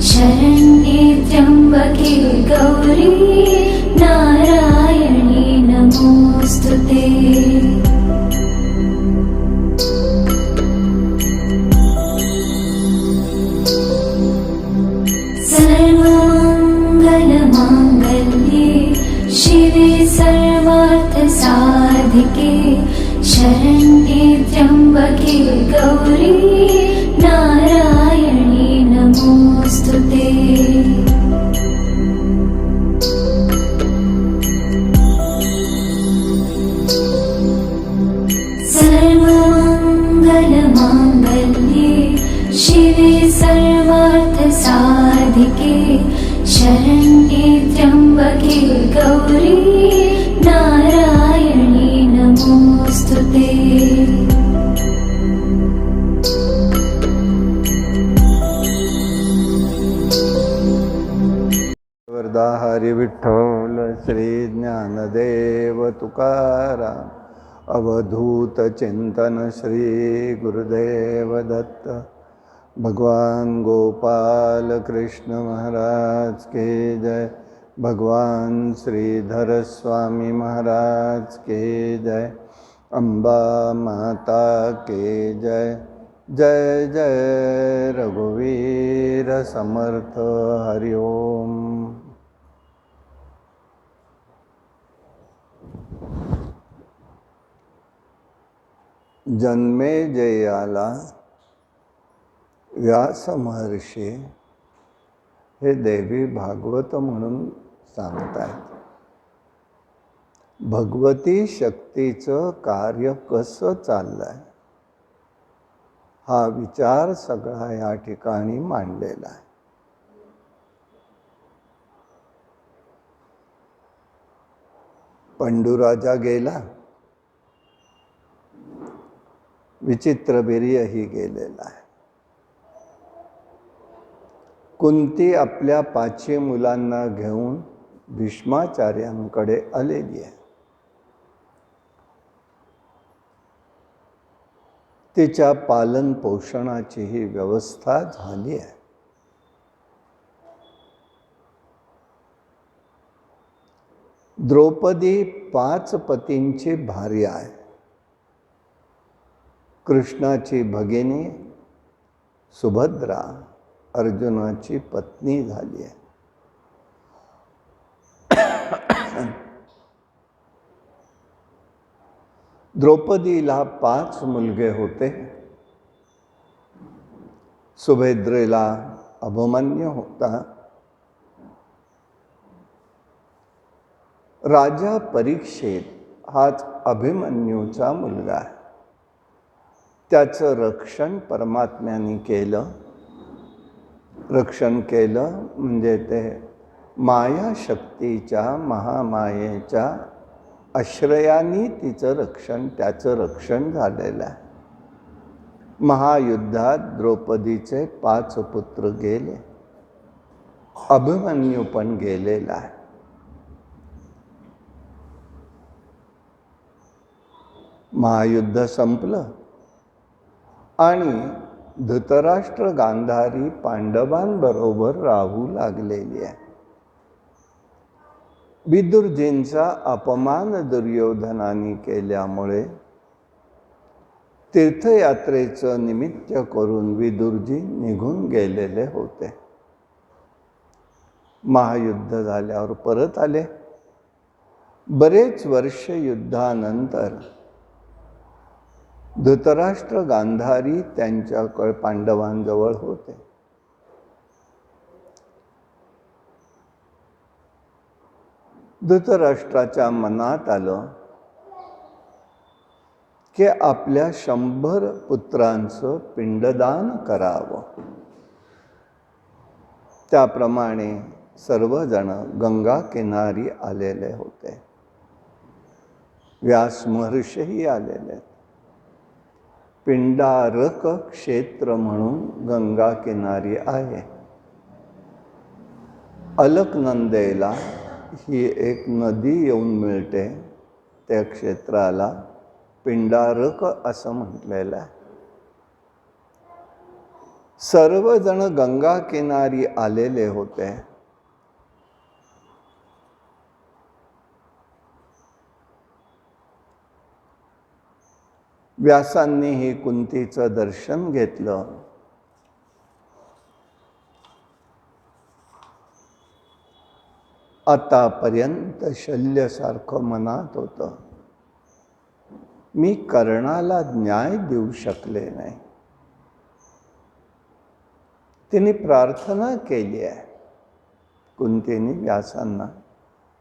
शरण्ये त्र्यम्बके गौरी नारायणी नमोऽस्तुते। सर्वमङ्गलमाङ्गल्ये शिवे सर्वार्थसाधिके शरण्ये त्र्यम्बके गौरी नारायणी नमोऽस्तुते। सर्वमङ्गलमाङ्गल्ये शिवे सर्वार्थसाधिके शरण्ये त्र्यम्बके गौरी नारायणी नमोऽस्तुते। वरदा हरी विठ्ठल श्री ज्ञानदेव तुकाराम अवधूत चिंतन श्री गुरुदेव दत्त। भगवान गोपाल कृष्ण महाराज के जय। भगवान श्रीधर स्वामी महाराज के जय। अम्बा माता के जय। जय जय रघुवीर समर्थ हरि ओम। जन्मेजयाला व्यास महर्षी हे देवी भागवत म्हणून सांगतायत। भगवती शक्तीचं कार्य कसं चाललंय हा विचार सगळा या ठिकाणी मांडलेला आहे। पंडूराजा गेला, विचित्रवीर्यही गेलेला आहे। कुंती आपल्या 5 मुलांना घेऊन भीष्माचार्यांकडे आलेली आहे। तिच्या पालन पोषणाची ही व्यवस्था झाली आहे। द्रौपदी 5 पतींची भार्या आहे। कृष्णाची भगिनी सुभद्रा अर्जुनाची पत्नी झाली आहे। द्रौपदीला 5 मुलगे होते। सुभद्रेला अभिमन्यू होता। राजा परीक्षित हाच अभिमन्यूचा मुलगा आहे। त्याचं रक्षण परमात्म्याने केलं। रक्षण केलं म्हणजे ते माया शक्तीच्या महामायेच्या आश्रयाने त्याचं रक्षण झालेलं आहे। महायुद्धात द्रौपदीचे 5 पुत्र गेले। अभिमन्यू पण गेलेला आहे। महायुद्ध संपलं आणि धृतराष्ट्र गांधारी पांडवांबरोबर राहू लागलेली आहे। विदुरजींचा अपमान दुर्योधनाने केल्यामुळे तीर्थयात्रेचं निमित्त करून विदुरजी निघून गेलेले होते। महायुद्ध झाल्यावर परत आले। बरेच वर्ष युद्धानंतर धृतराष्ट्र गांधारी त्यांच्याकडे पांडवांजवळ होते। धृतराष्ट्राच्या मनात आलं की आपल्या 100 पुत्रांचं पिंडदान करावं। त्याप्रमाणे सर्वजण गंगा किनारी आलेले होते। व्यास महर्षीही आलेले। पिंडारक क्षेत्र म्हणून गंगा किनारी आहे। अलकनंदेला ही एक नदी येऊन मिळते। त्या क्षेत्राला पिंडारक असं म्हटलेलं आहे। सर्वजण गंगा किनारी आलेले होते. व्यासांनीही कुंतीचं दर्शन घेतलं. आतापर्यंत शल्यसारखं मनात होतं. मी कर्णाला न्याय देऊ शकले नाही. तिने प्रार्थना केली आहे कुंतीने व्यासांना,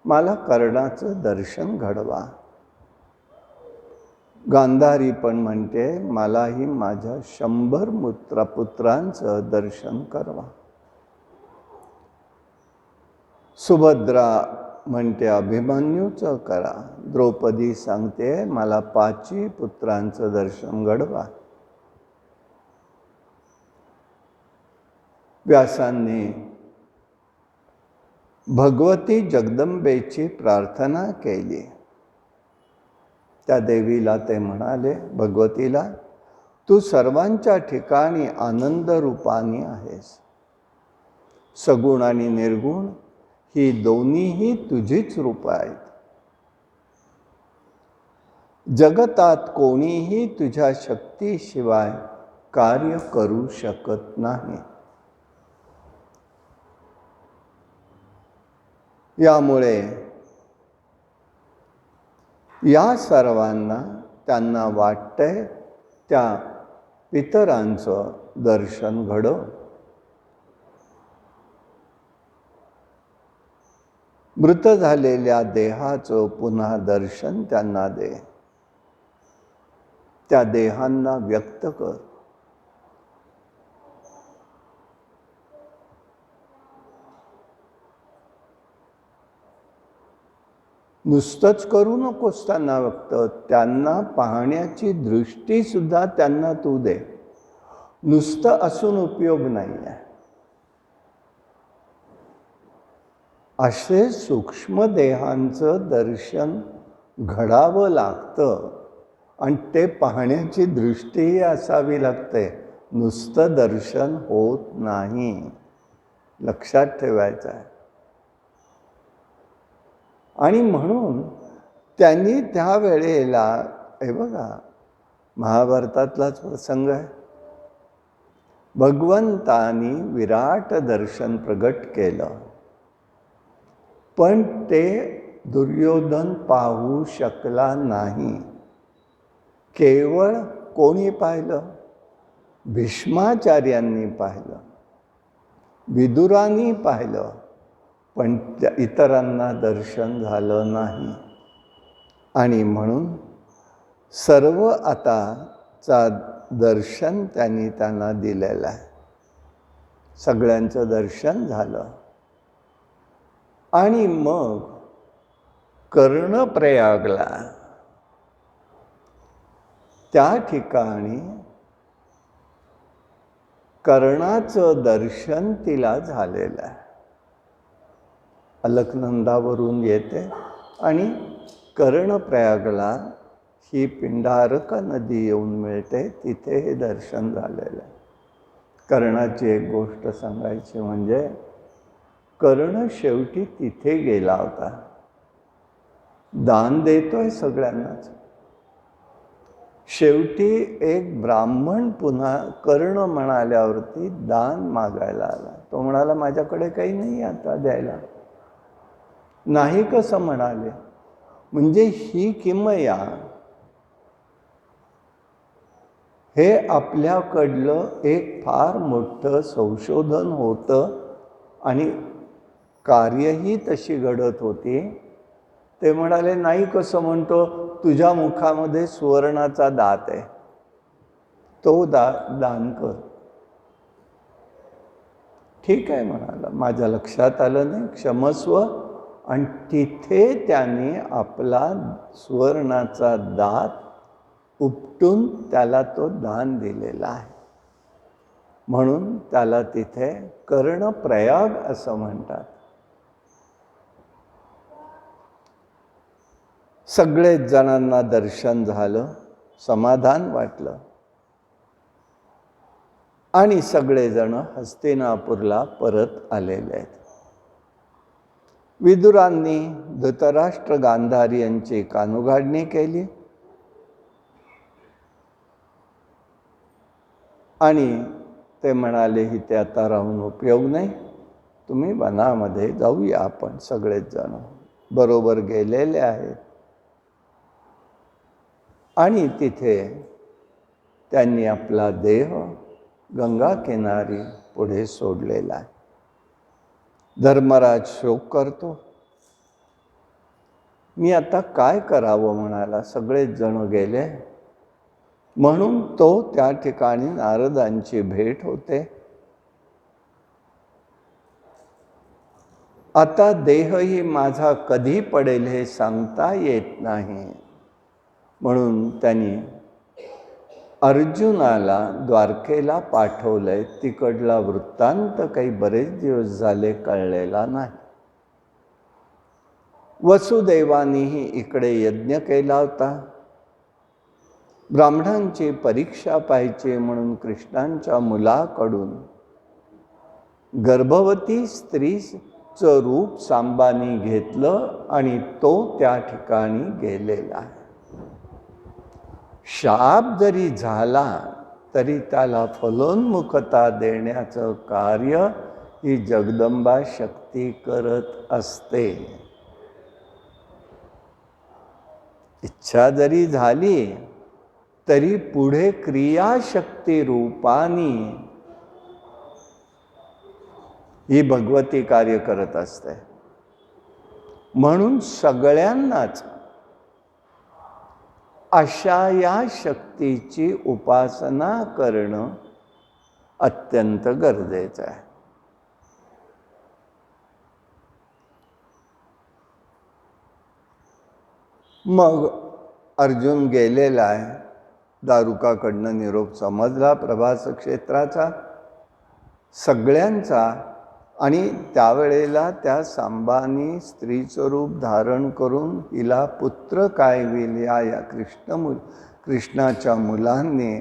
मला कर्णाचं दर्शन घडवा. गांधारी पण म्हणते, मलाही माझ्या 100 पुत्रांचं दर्शन करवा. सुभद्रा म्हणते अभिमन्यूचं करा. द्रौपदी सांगते मला 5 पुत्रांचं दर्शन घडवा. व्यासांनी भगवती जगदंबेची प्रार्थना केली. त्या देवीला ते म्हणाले, भगवतीला, तू सर्वांच्या ठिकाणी आनंद रूपाने आहेस. सगुण आणि निर्गुण ही दोन्हीही तुझीच रूप आहेत. जगतात कोणीही तुझ्या शक्तीशिवाय कार्य करू शकत नाही. यामुळे या सर्वांना त्यांना वाटतंय त्या पितरांचं दर्शन घडव. मृत झालेल्या देहाचं पुन्हा दर्शन त्यांना दे. त्या देहांना व्यक्त कर. नुसतंच करू नकोस त्यांना व्यक्त, त्यांना पाहण्याची दृष्टी सुद्धा त्यांना तू दे. नुसतं असून उपयोग नाही आहे. असे सूक्ष्म देहांचं दर्शन घडावं लागतं आणि ते पाहण्याची दृष्टीही असावी लागते. नुसतं दर्शन होत नाही, लक्षात ठेवायचं आहे. आणि म्हणून त्यांनी त्यावेळेला, हे बघा महाभारतातलाच प्रसंग आहे, भगवंतानी विराट दर्शन प्रगट केलं, पण ते दुर्योधन पाहू शकला नाही. केवळ कोणी पाहिलं? भीष्माचार्यांनी पाहिलं, विदुरांनी पाहिलं, पण त्या इतरांना दर्शन झालं नाही. आणि म्हणून सर्व आताचा दर्शन त्यांना दिलेलं आहे. सगळ्यांचं दर्शन झालं. आणि मग कर्णप्रयागला, त्या ठिकाणी कर्णाचं दर्शन तिला झालेलं आहे. अलकनंदावरून येते आणि कर्णप्रयागला ही पिंडारका नदी येऊन मिळते, तिथे हे दर्शन झालेलं आहे. कर्णाची एक गोष्ट सांगायची म्हणजे, कर्ण शेवटी तिथे गेला होता. दान देतोय सगळ्यांनाच. शेवटी एक ब्राह्मण पुन्हा कर्ण म्हणाल्यावरती दान मागायला आला. तो म्हणाला, माझ्याकडे काही नाही आता द्यायला. नाही कसं म्हणाले? म्हणजे ही किमया, हे आपल्याकडलं एक फार मोठं संशोधन होतं आणि कार्यही तशी घडत होती. ते म्हणाले, नाही कसं म्हणतो? तुझ्या मुखामध्ये सुवर्णाचा दात आहे, तो दान कर. ठीक आहे म्हणाला, माझ्या लक्षात आलं नाही, क्षमस्व. आणि तिथे त्याने आपला सुवर्णाचा दात उपटून त्याला तो दान दिलेला आहे. म्हणून त्याला तिथे कर्णप्रयाग असं म्हणतात. सगळेच जणांना दर्शन झालं, समाधान वाटलं. आणि सगळेजण हस्तिनापूरला परत आलेले आहेत. विदुरांनी धृतराष्ट्र गांधारी यांची कानउघाडणी केली आणि ते म्हणाले, इथे आता राहून उपयोग नाही, तुम्ही वनामध्ये जाऊया आपण सगळेच जण. बरोबर गेलेले आहेत आणि तिथे त्यांनी आपला देह गंगा किनारी पुढे सोडलेला आहे. धर्मराज शोक करतो. मी आता काय करावं म्हणाला, सगळेच जण गेले. म्हणून तो त्या ठिकाणी नारदांची भेट होते. आता देहही माझा कधी पडेल हे सांगता येत नाही. म्हणून त्यांनी अर्जुनाला द्वारकेला पाठवलंय. तिकडला वृत्तांत काही बरेच दिवस झाले कळलेला नाही. वसुदेवानीही इकडे यज्ञ केला होता. ब्राह्मणांची परीक्षा पाहिजे म्हणून कृष्णांच्या मुलाकडून गर्भवती स्त्रीचं रूप सांबानी घेतलं आणि तो त्या ठिकाणी गेलेला आहे. शाप जरी झाला तरी त्याला फलोन्मुखता देण्याचं कार्य ही जगदंबा शक्ती करत असते. इच्छा जरी झाली तरी पुढे क्रियाशक्ती रूपानी ही भगवती कार्य करत असते. म्हणून सगळ्यांनाच अशा या शक्तीची उपासना करणं अत्यंत गरजेचं आहे. मग अर्जुन गेलेला आहे. दारुकाकडनं निरोप समजला प्रभास क्षेत्राचा सगळ्यांचा. आणि त्यावेळेला त्या सांबानी स्त्रीचं रूप धारण करून हिला पुत्र काय होईल या कृष्णाच्या मुलांनी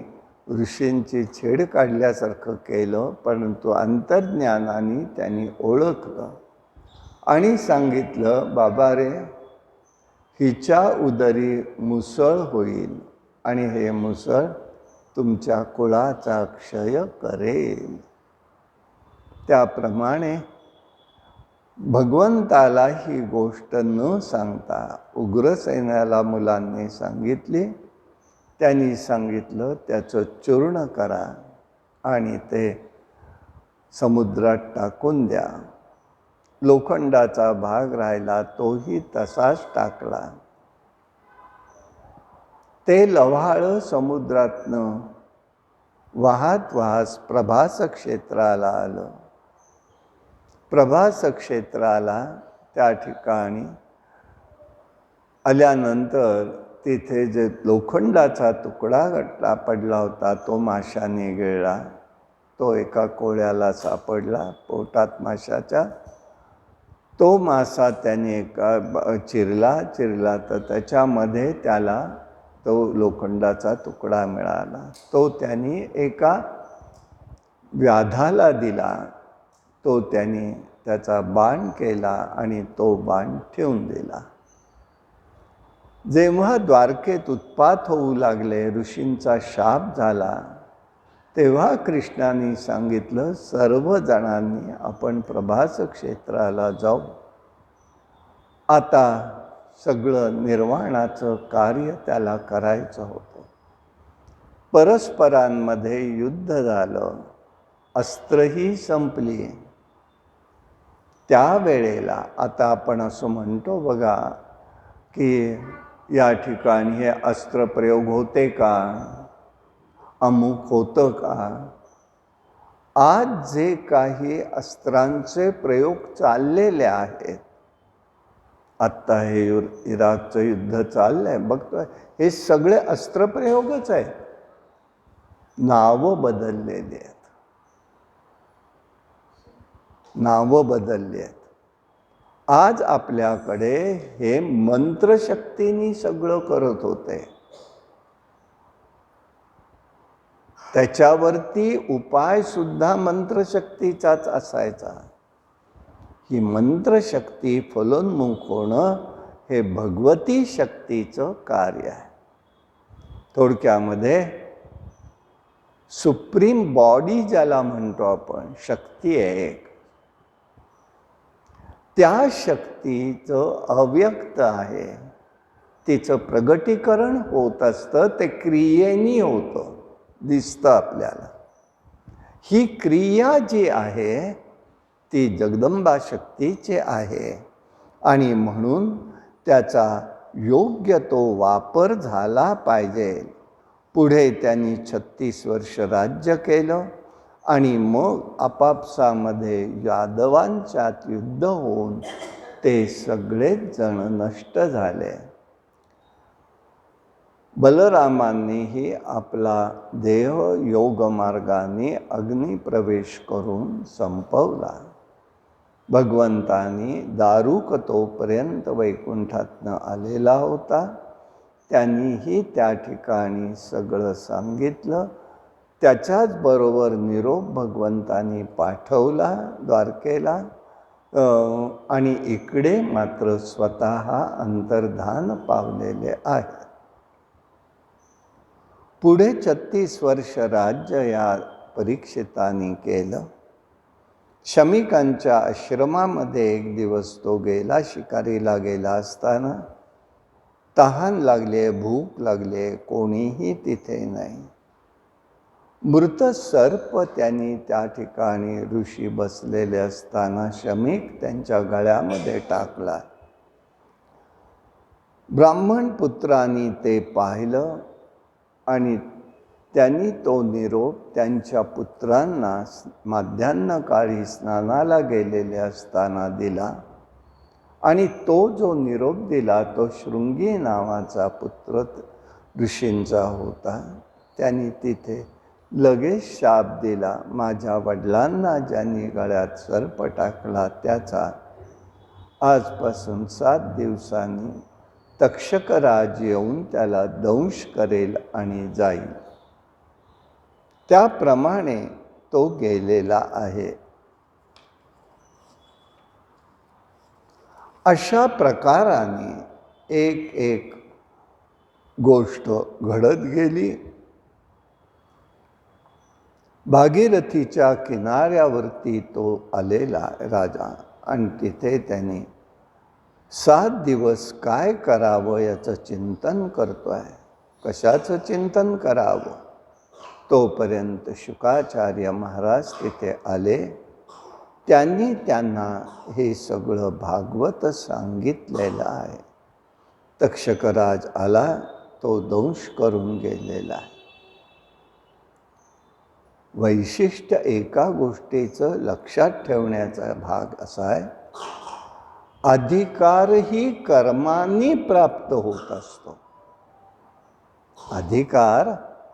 ऋषींची छेड काढल्यासारखं केलं. परंतु अंतर्ज्ञानाने त्यांनी ओळखलं आणि सांगितलं, बाबा रे, हिच्या उदरी मुसळ होईल आणि हे मुसळ तुमच्या कुळाचा क्षय करेल. त्याप्रमाणे भगवंताला ही गोष्ट न सांगता उग्रसेनाला मुलांनी सांगितली. त्यांनी सांगितलं, त्याचं चूर्ण करा आणि ते समुद्रात टाकून द्या. लोखंडाचा भाग राहिला तोही तसाच टाकला. ते लव्हाळं समुद्रातनं वाहत वाहत प्रभास क्षेत्राला आलं. प्रभास क्षेत्राला त्या ठिकाणी आल्यानंतर तिथे जे लोखंडाचा तुकडा पडला होता तो माशाने गिळला. तो एका कोळ्याला सापडला पोटात माशाच्या. तो मासा त्याने चिरला तर त्याच्यामध्ये त्याला तो लोखंडाचा तुकडा मिळाला. तो त्यांनी एका व्याधाला दिला. तो त्यांनी त्याचा बाण केला आणि तो बाण ठेवून दिला. जेव्हा द्वारकेत उत्पात होऊ लागले, ऋषींचा शाप झाला, तेव्हा कृष्णाने सांगितलं, सर्व जणांनी आपण प्रभास क्षेत्राला जाऊ. आता सगळं निर्वाणाचं कार्य त्याला करायचं होतं. परस्परांमध्ये युद्ध झालं, अस्त्रही संपली. त्यावेळेला आता आपण असं म्हणतो बघा की या ठिकाणी हे अस्त्रप्रयोग होते का, अमुक होतं का. आज जे काही अस्त्रांचे प्रयोग चाललेले आहेत, आत्ता हे इराकचं युद्ध चाललंय बघतोय, हे सगळे अस्त्रप्रयोगच आहेत. नावं बदललेली आहेत. नावं बदलली आहेत. आज आपल्याकडे हे मंत्रशक्तीने सगळं करत होते. त्याच्यावरती उपायसुद्धा मंत्रशक्तीचाच असायचा. ही मंत्रशक्ती फलोन्मुख होणं हे भगवती शक्तीचं कार्य आहे. थोडक्यामध्ये सुप्रीम बॉडी ज्याला म्हणतो आपण, शक्ती आहे एक, त्या शक्तीचं अव्यक्त आहे, तिचं प्रगटीकरण होत असतं, ते क्रियेनी होतं, दिसतं आपल्याला. ही क्रिया जी आहे ती जगदंबा शक्तीची आहे आणि म्हणून त्याचा योग्य तो वापर झाला पाहिजे. पुढे त्यांनी 36 वर्ष राज्य केलं आणि मग आपापसामध्ये यादवांच्यात युद्ध होऊन ते सगळेच जण नष्ट झाले. बलरामांनीही आपला देह योगमार्गाने अग्निप्रवेश करून संपवला. भगवंतानी दारुक तोपर्यंत वैकुंठातनं आलेला होता, त्यांनीही त्या ठिकाणी सगळं सांगितलं. त्याच्याच बरोबर निरोप भगवंतानी पाठवला द्वारकेला आणि इकडे मात्र स्वतः अंतर्धान पावलेले आहे. पुढे 36 वर्ष राज्य या परीक्षितांनी केलं. शमिकांच्या आश्रमामध्ये एक दिवस तो गेला, शिकारीला गेला असताना तहान लागले, भूक लागले, कोणीही तिथे नाही. मृत सर्प त्यांनी त्या ठिकाणी ऋषी बसलेले असताना शमिक त्यांच्या गळ्यामध्ये टाकला. ब्राह्मण पुत्रांनी ते पाहिलं आणि त्यांनी तो निरोप त्यांच्या पुत्रांना माध्यान्ह काळी स्नानाला गेलेले असताना दिला आणि तो जो निरोप दिला तो शृंगी नावाचा पुत्र ऋषींचा होता. त्यांनी तिथे लगेच शाप दिला, माझ्या वडिलांना ज्यांनी गळ्यात सर्प टाकला त्याचा आजपासून 7 दिवसांनी तक्षकराज येऊन त्याला दंश करेल आणि जाईल. त्याप्रमाणे तो गेलेला आहे. अशा प्रकाराने एक एक गोष्ट घडत गेली. भागीरथीच्या किनाऱ्यावरती तो आलेला राजा आणि तिथे त्याने 7 दिवस काय करावं याचं चिंतन करतोय. कशाचं चिंतन करावं? तोपर्यंत शुकाचार्य महाराज तिथे आले. त्यांनी त्यांना हे सगळं भागवत सांगितलेलं आहे. तक्षकराज आला, तो दंश करून गेलेला आहे. वैशिष्ट्य एका गोष्टीचं लक्षात ठेवण्याचा भाग असा आहे, अधिकारही कर्मांनी प्राप्त होत असतो. अधिकार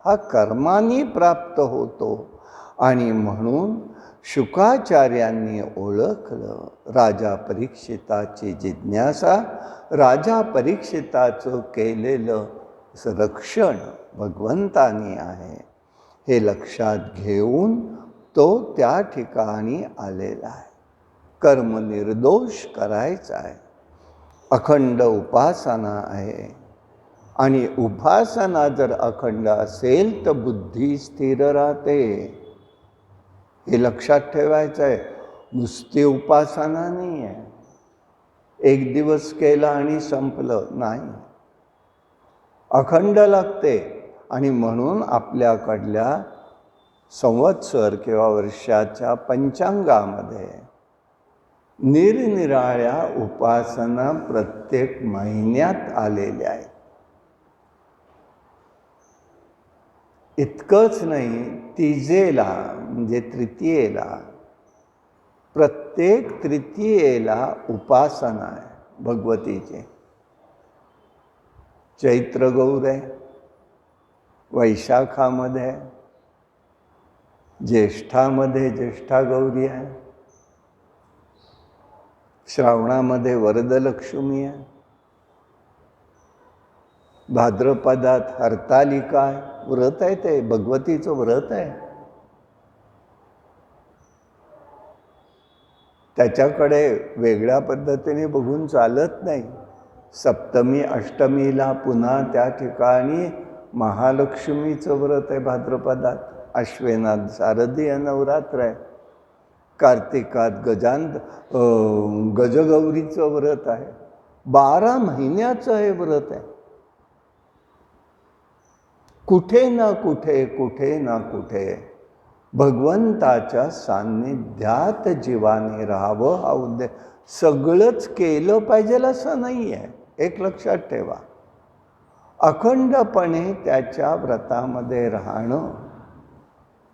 हा कर्मांनी प्राप्त होतो आणि म्हणून शुकाचार्यांनी ओळखलं राजा परीक्षिताची जिज्ञासा, राजा परीक्षिताचं केलेलं रक्षण भगवंतानी आहे हे लक्षात घेऊन तो त्या ठिकाणी आलेला आहे. कर्म निर्दोष करायचं आहे. अखंड उपासना आहे आणि उपासना जर अखंड असेल तर बुद्धी स्थिर राहते. हे लक्षात ठेवायचं आहे. नुसती उपासना नाही आहे, एक दिवस केला आणि संपलं नाही, अखंड लागते. आणि म्हणून आपल्याकडल्या संवत्सर किंवा वर्षाच्या पंचांगामध्ये निरनिराळ्या उपासना प्रत्येक महिन्यात आलेल्या आहेत. इतकंच नाही, तिजेला म्हणजे तृतीयेला, प्रत्येक तृतीयेला उपासना आहे भगवतीची. चैत्र गौर आहे, वैशाखामध्ये, ज्येष्ठामध्ये ज्येष्ठा गौरी आहे, श्रावणामध्ये वरदलक्ष्मी आहे, भाद्रपदात हरतालिका व्रत आहे, ते भगवतीचं व्रत आहे. त्याच्याकडे वेगळ्या पद्धतीने बघून चालत नाही. सप्तमी अष्टमीला पुन्हा त्या ठिकाणी महालक्ष्मीचं व्रत आहे भाद्रपदात. आश्वेनात शारदीय नवरात्र आहे. कार्तिकात गजगौरीचं व्रत आहे. 12 महिन्याचं हे व्रत आहे. कुठे ना कुठे भगवंताच्या सान्निध्यात जीवाने राहावं हा उद्देश. सगळंच केलं पाहिजे असं नाही आहे, एक लक्षात ठेवा. अखंडपणे त्याच्या व्रतामध्ये राहणं,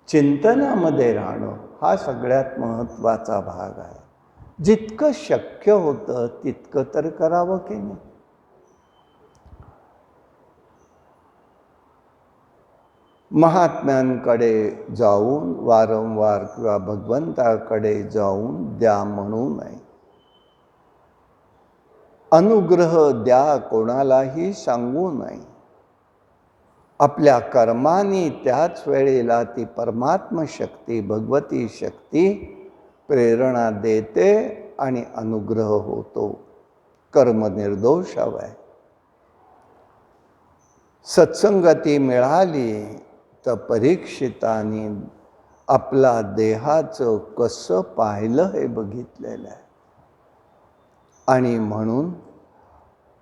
चिंतनामध्ये राहणं हा सगळ्यात महत्त्वाचा भाग आहे. जितकं शक्य होतं तितकं तर करावं की नाही. महात्म्यांकडे जाऊन वारंवार किंवा भगवंताकडे जाऊन द्या म्हणू नये. अनुग्रह द्या कोणालाही सांगू नये. आपल्या कर्माने त्याच वेळेला ती परमात्म शक्ती, भगवती शक्ती प्रेरणा देते आणि अनुग्रह होतो. कर्म निर्दोष हवाय. सत्संगती मिळाली तर परीक्षिताने आपला देहाचं कसं पाहिलं हे बघितलेलं आहे. आणि म्हणून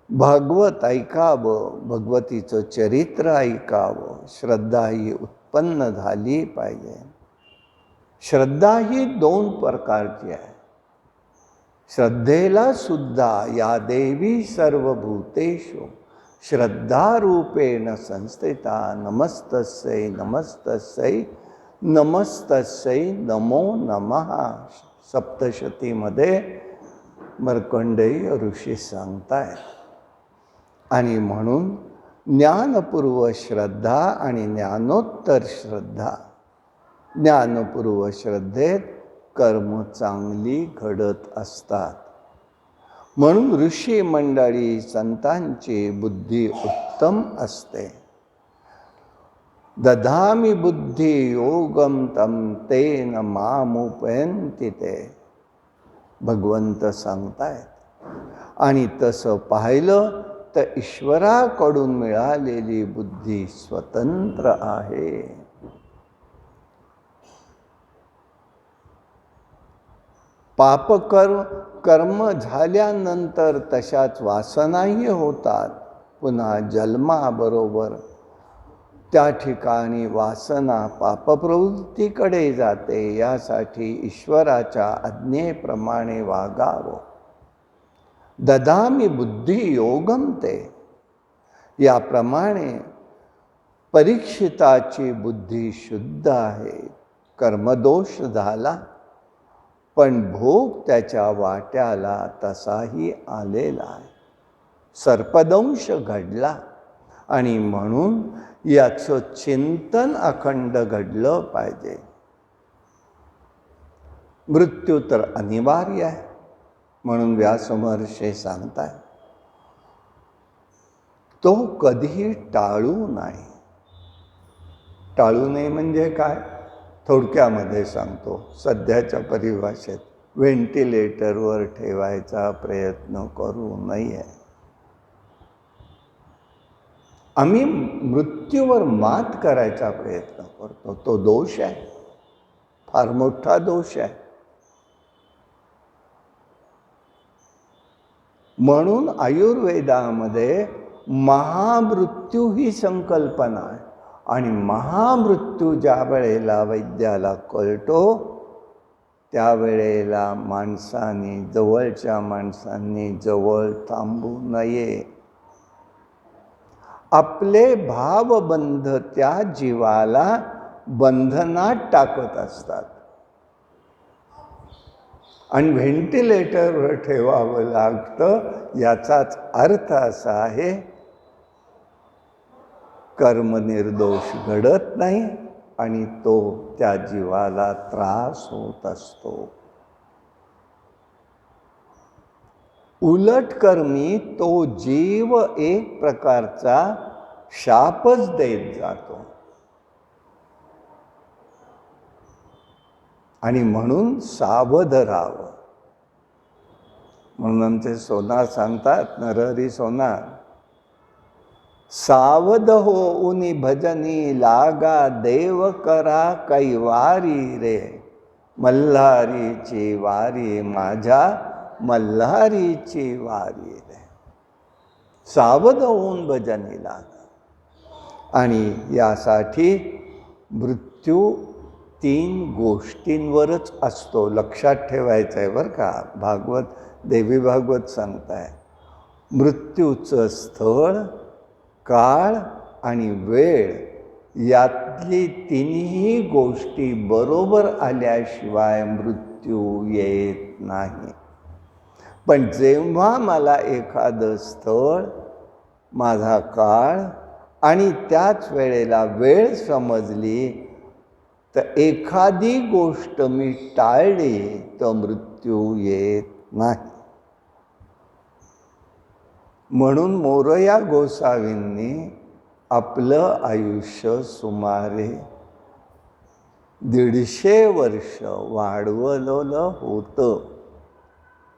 भागवत ऐकावं, भगवतीचं चरित्र ऐकावं, श्रद्धा ही उत्पन्न झाली पाहिजे. श्रद्धा ही 2 प्रकारची आहे. श्रद्धेला सुद्धा या देवी सर्वभूतेषु श्रद्धारूपेण संस्थिता नमस्तस्यै नमस्तस्यै नमस्तस्यै नमो नमः. सप्तशतीमध्ये मार्कंडेय ऋषी सांगतायत. आणि म्हणून ज्ञानपूर्व श्रद्धा आणि ज्ञानोत्तर श्रद्धा. ज्ञानपूर्व श्रद्धेत कर्म चांगली घडत असतात. म्हणून ऋषी मंडळी संतांची बुद्धी उत्तम असते. दधामी बुद्धी योगम तम तेन मामुपयन्ति ते. भगवंत सांगतायत. आणि तसं पाहिलं तर ईश्वराकडून मिळालेली बुद्धी स्वतंत्र आहे. कर्म झाल्यानंतर तशाच वासनाही होतात. पुन्हा जन्माबरोबर त्या ठिकाणी वासना पापप्रवृत्तीकडे जाते. यासाठी ईश्वराच्या आज्ञेप्रमाणे वागावं. ददामी बुद्धी योगम ते. याप्रमाणे परीक्षिताची बुद्धी शुद्ध आहे. कर्मदोष झाला पण भोग त्याच्या वाट्याला तसाही आलेला आहे. सर्पदंश घडला आणि म्हणून याचं चिंतन अखंड घडलं पाहिजे. मृत्यू तर अनिवार्य आहे. म्हणून व्यास महर्षी सांगताय तो कधीही टाळू नये. टाळू नये म्हणजे काय? थोडक्यामध्ये सांगतो. सध्याच्या परिभाषेत व्हेंटिलेटरवर ठेवायचा प्रयत्न करू नये. आम्ही मृत्यूवर मात करायचा प्रयत्न करतो. तो दोष आहे, फार मोठा दोष आहे. म्हणून आयुर्वेदामध्ये महामृत्यू ही संकल्पना आहे. आणि महामृत्यू ज्या वेळेला वैद्याला कळतो त्यावेळेला माणसाने, जवळच्या माणसांनी जवळ थांबू नये. आपले भावबंध त्या जीवाला बंधनात टाकत असतात. आणि व्हेंटिलेटरवर ठेवावं लागतं. याचाच अर्थ असा आहे कर्म निर्दोष घडत नाही आणि तो त्या जीवाला त्रास होत असतो. उलट कर्मी तो जीव एक प्रकारचा शापच देत जातो. आणि म्हणून सावध राहावं. म्हणून आमचे सोनार सांगतात, नरहरी सोनार, सावध होऊनी भजनी लागा, देव करा कैवारी रे, मल्हारीची वारी माझ्या मल्हारीची वारी रे. सावध होऊन भजनी लागा. आणि यासाठी मृत्यू 3 गोष्टींवरच असतो. लक्षात ठेवायचं आहे बरं का. देवी भागवत सांगताय, मृत्यूचं स्थळ, काळ आणि वेळ यातली 3ही गोष्टी बरोबर आल्याशिवाय मृत्यू येत नाही. पण जेव्हा मला एखादं स्थळ, माझा काळ आणि त्याच वेळेला वेळ समजली, तर एखादी गोष्ट मी टाळली तर मृत्यू येत नाही. म्हणून मोरया गोसावींनी आपलं आयुष्य सुमारे 150 वर्ष वाढवलेलं होतं.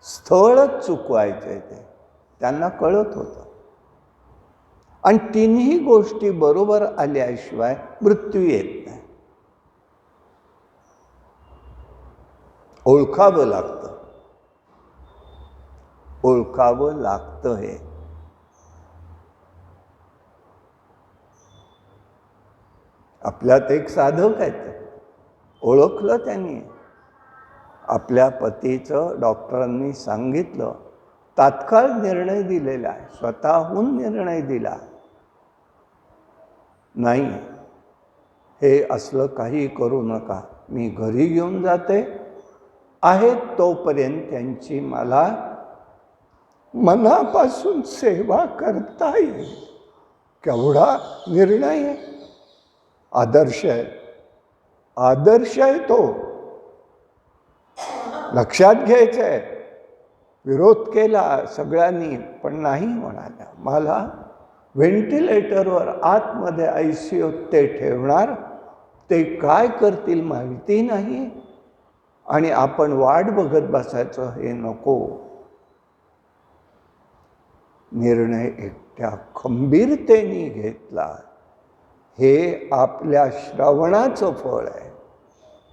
स्थळच चुकवायचे ते त्यांना कळत होतं. आणि 3ही गोष्टी बरोबर आल्याशिवाय मृत्यू येत नाही. ओळखावं लागतं, ओळखावं लागतं. हे आपल्यात एक साधक आहेत, ओळखलं त्यांनी. आपल्या पतीचं डॉक्टरांनी सांगितलं, तात्काळ निर्णय दिलेला आहे, स्वतःहून निर्णय दिला, नाही हे असलं काही करू नका, मी घरी घेऊन जाते, आहेत तोपर्यंत त्यांची मला मनापासून सेवा करता येईल. केवढा निर्णय आहे, आदर्श आहे, आदर्श आहे तो. लक्षात घ्यायचं आहे. विरोध केला सगळ्यांनी, पण नाही म्हणाल्या. मला व्हेंटिलेटरवर आतमध्ये ICU ते ठेवणार, ते काय करतील माहिती नाही, आणि आपण वाट बघत बसायचं हे नको. निर्णय एकट्या खंबीरतेने घेतला. हे आपल्या श्रवणाचं फळ आहे.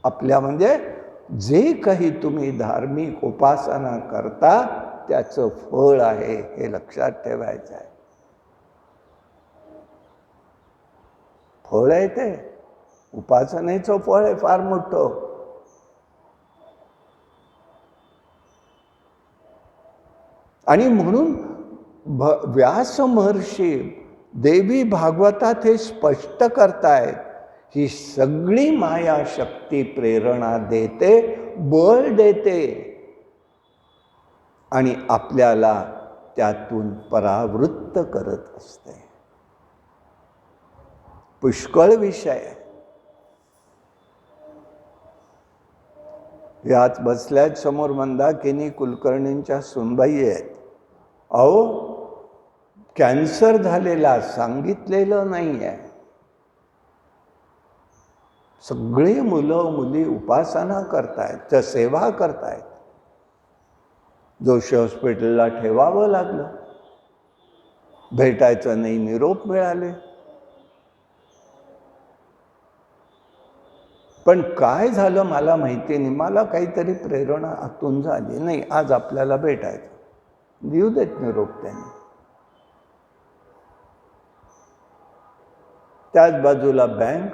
आपल्या म्हणजे जे काही तुम्ही धार्मिक उपासना करता त्याचं फळ आहे, हे लक्षात ठेवायचं आहे. फळ आहे ते, उपासनेचं फळ आहे फार मोठं. आणि म्हणून व्यास महर्षी देवी भागवतात हे स्पष्ट करतायत, ही सगळी माया शक्ती प्रेरणा देते, बळ देते, आणि आपल्याला त्यातून परावृत्त करत असते. पुष्कळ विषय. याच बसल्यात समोर मंदाकिनी कुलकर्णींच्या सुनबाई आहेत. अहो, कॅन्सर झालेला सांगितलेलं नाही आहे. सगळे मुलं मुली उपासना करतायत, त्या सेवा करतायत. जोशी हॉस्पिटलला ठेवावं लागलं, भेटायचं नाही, निरोप मिळाले. पण काय झालं मला माहिती नाही, मला काहीतरी प्रेरणा आतून झाली, नाही आज आपल्याला भेटायचं, देऊ देत निरोप त्यांनी. त्याच बाजूला बँक,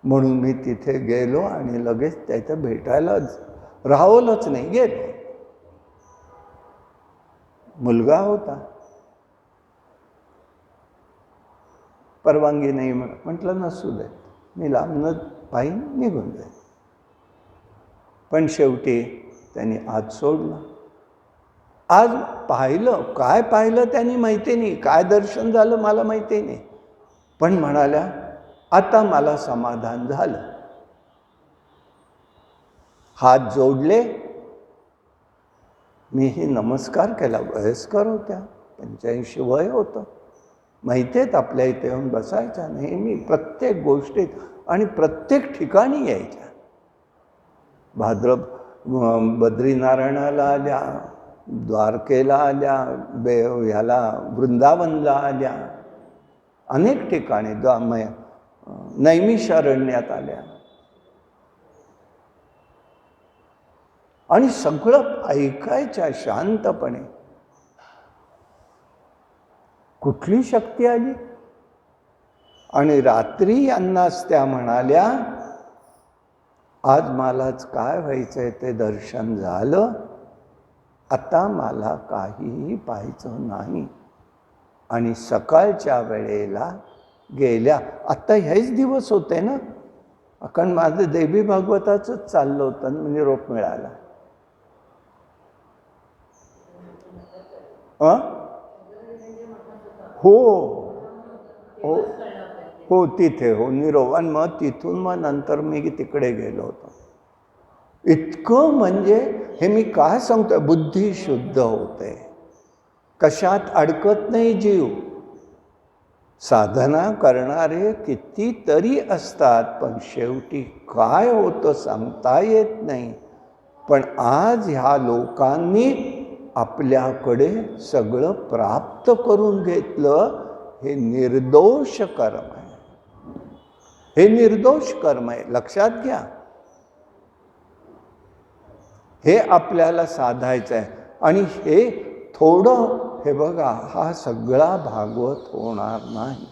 म्हणून मी तिथे गेलो आणि लगेच त्याचं भेटायला राहवलंच नाही, गेलो. मुलगा होता, परवानगी नाही म्हटलं, नसू दे, मी लांबनं पाहीन, निघून जाईल. पण शेवटी त्यांनी आज सोडलं. आज पाहिलं, काय पाहिलं त्यांनी माहिती नाही, काय दर्शन झालं मला माहिती नाही, पण म्हणाल्या आता मला समाधान झालं. हात जोडले, मीही नमस्कार केला. वयस्कर होत्या, 85 वय होतं. माहिती आहेत आपल्या इथे येऊन बसायच्या नेहमी प्रत्येक गोष्टीत आणि प्रत्येक ठिकाणी यायच्या. बद्रीनारायणाला आल्या, द्वारकेला आल्या, ह्याला वृंदावनला आल्या, अनेक ठिकाणी नैमिषारण्यात आल्या. आणि सगळं ऐकायच्या शांतपणे. कुठली शक्ती आली? आणि रात्री यांनाच त्या म्हणाल्या, आज मलाच काय व्हायचंय ते दर्शन झालं, आता मला काहीही पाहायचं नाही. आणि सकाळच्या वेळेला गेल्या. आता हेच दिवस होते ना, कारण माझं देवी भागवताचंच चाललं होतं आणि निरोप मिळाला. हो हो हो तिथे हो निरोप. आणि मग तिथून मग नंतर मी तिकडे गेलो होतो. इतकं म्हणजे हे मी काय सांगतोय, बुद्धी शुद्ध होते, कशात अडकत नाही जीव. साधना करणारे कितीतरी असतात, पण शेवटी काय होतं सांगता येत नाही. पण आज ह्या लोकांनी आपल्याकडे सगळं प्राप्त करून घेतलं. हे निर्दोष कर्म आहे, हे निर्दोष कर्म आहे, लक्षात घ्या. हे आपल्याला साधायचं आहे. आणि हे थोडं, हे बघा, हा सगळा भागवत होणार नाही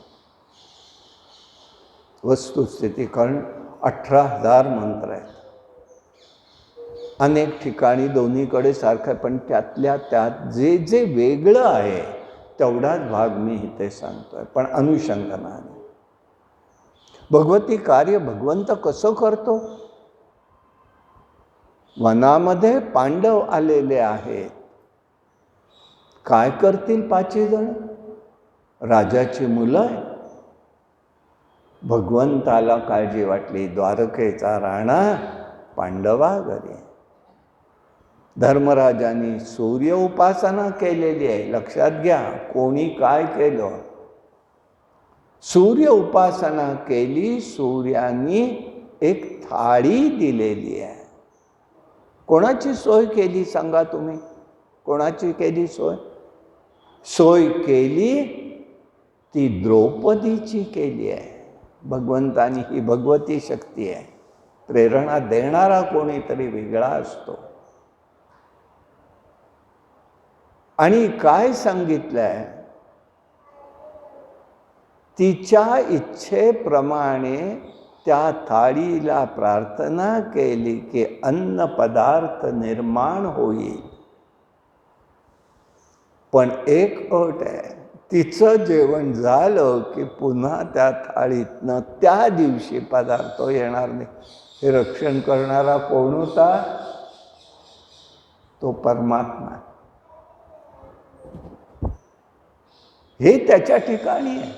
वस्तुस्थिती. कारण 18,000 मंत्र आहेत, अनेक ठिकाणी दोन्हीकडे सारखं आहे. पण त्यातल्या त्यात जे जे वेगळं आहे तेवढाच भाग मी इथे सांगतोय, पण अनुषंगाने. भगवती कार्य भगवंत कसं करतो? वनामध्ये पांडव आलेले आहेत. काय करतील 5 जण? राजाची मुलं आहे. भगवंताला काळजी वाटली, द्वारकेचा राणा पांडवा घरी. धर्मराजांनी सूर्य उपासना केलेली आहे, लक्षात घ्या. कोणी काय केलं? सूर्य उपासना केली. सूर्यानी एक थाळी दिलेली आहे. कोणाची सोय केली सांगा तुम्ही? कोणाची केली सोय? सोय केली ती द्रौपदीची केली आहे. भगवंतानी, ही भगवती शक्ती आहे. प्रेरणा देणारा कोणीतरी वेगळा असतो. आणि काय सांगितलंय? तिच्या इच्छेप्रमाणे त्या थाळीला प्रार्थना केली की अन्न पदार्थ निर्माण होईल. पण एक अट आहे, तिचं जेवण झालं की पुन्हा त्या थाळीतनं त्या दिवशी पदार्थ येणार नाही. हे रक्षण करणारा कोण होता? तो परमात्मा. हे त्याच्या ठिकाणी आहे.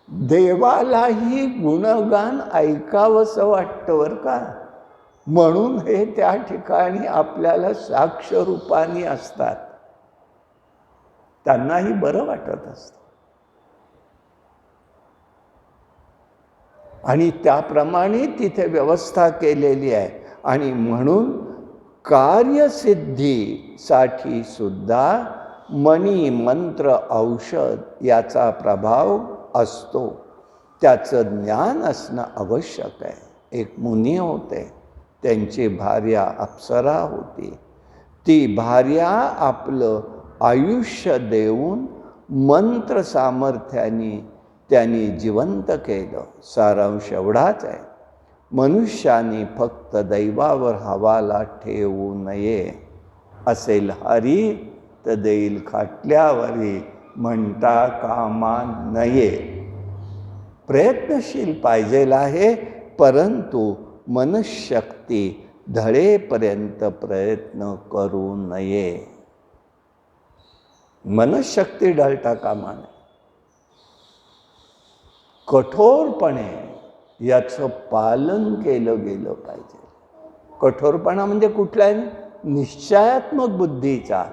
देवालाही गुणगान ऐकावंसं वाटतं बरं का. म्हणून हे त्या ठिकाणी आपल्याला साक्ष रूपाने असतात, त्यांनाही बरं वाटत असतं. आणि त्याप्रमाणे तिथे व्यवस्था केलेली आहे. आणि म्हणून कार्यसिद्धीसाठी सुद्धा मणी, मंत्र, औषध याचा प्रभाव असतो. त्याचं ज्ञान असणं आवश्यक आहे. एक मुनी होते, त्यांची भार्या अप्सरा होती. ती भार्या आपलं आयुष्य देऊन मंत्र सामर्थ्याने त्यांनी जिवंत केलं. सारांश एवढाच आहे, मनुष्याने फक्त दैवावर हवाला ठेवू नये. असेल हरी तर देईल खाटल्यावरी, म्हणता कामा नये. प्रयत्नशील पाहिजेल आहे, परंतु मनशक्ती ढळेपर्यंत प्रयत्न करू नये. मनशक्ती ढळता कामा नये. कठोरपणे याचं पालन केलं गेलं पाहिजे. कठोरपणा म्हणजे कुठला आहे? निश्चयात्मक बुद्धीचा.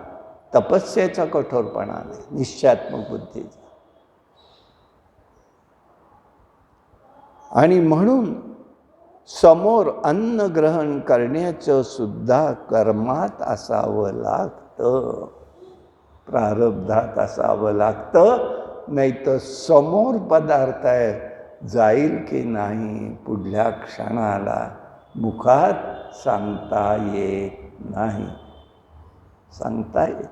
तपस्येचा कठोरपणा नाही, निश्चयात्मक बुद्धीचा. आणि म्हणून समोर अन्न ग्रहण करण्याचं सुद्धा कर्मात असावं लागतं, प्रारब्धात असावं लागतं. नाही तर समोर पदार्थ आहे, जाईल की नाही पुढल्या क्षणाला मुखात सांगता येत नाही, सांगता येत.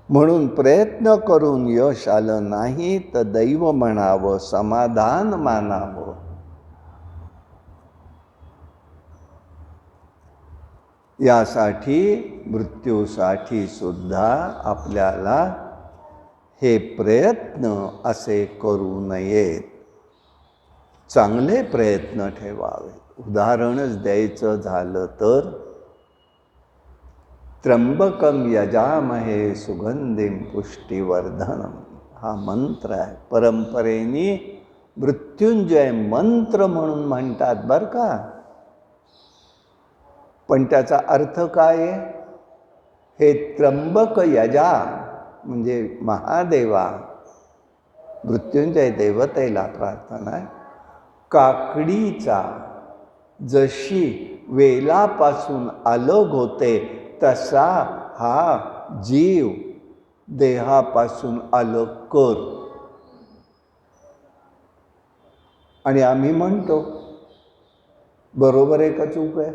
म्हणून प्रयत्न करून यश आलं नाही तर दैव म्हणावं, समाधान मानावं. यासाठी मृत्यूसाठी सुद्धा आपल्याला हे प्रयत्न असे करू नयेत, चांगले प्रयत्न ठेवावे. उदाहरणच द्यायचं झालं तर त्र्यंबकम यजामहे सुगंधिम पुष्टिवर्धनम हा मंत्र आहे. परंपरेने मृत्युंजय मंत्र म्हणून म्हणतात बरं का, पण त्याचा अर्थ काय आहे? हे त्र्यंबक यजा म्हणजे महादेवा, मृत्युंजय देवतेला प्रार्थना आहे. काकडीचा जशी वेलापासून अलग होते तसा हा जीव देहापासून अलग कर. आणि आम्ही म्हणतो, बरोबर आहे का चूक आहे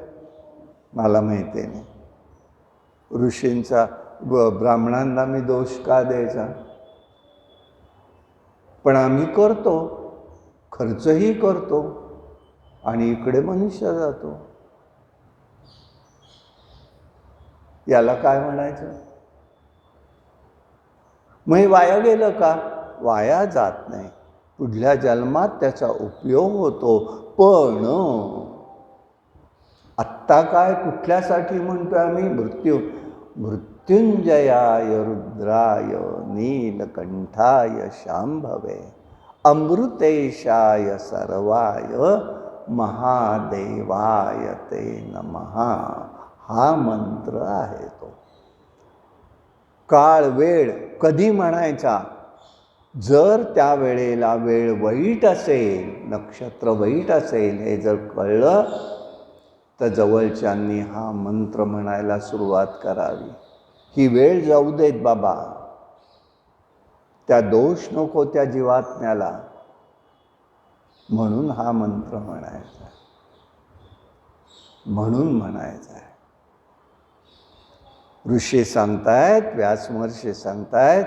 मला माहिती नाही. ऋषींचा ब्राह्मणांना मी दोष का द्यायचा? पण आम्ही करतो, खर्चही करतो आणि इकडे मनुष्य जातो. याला काय म्हणायचं? मग हे वाया गेलं का? वाया जात नाही, पुढल्या जन्मात त्याचा उपयोग होतो. पण आत्ता काय कुठल्यासाठी म्हणतोय आम्ही? मृत्युंजयाय रुद्राय नीलकंठाय शांभवे अमृतेशाय सर्वाय महादेवाय ते नमः हा मंत्र आहे तो. काळ वेळ कधी म्हणायचा? जर त्या वेळेला वेळ वाईट असेल, नक्षत्र वाईट असेल हे जर कळलं तर जवळच्यांनी हा मंत्र म्हणायला सुरुवात करावी. ही वेळ जाऊ देत बाबा, त्या दोष नको त्या जीवात्म्याला, म्हणून हा मंत्र म्हणायचा, म्हणून म्हणायचा आहे. ऋषी सांगतायत, व्यासमहर्षी सांगतायत,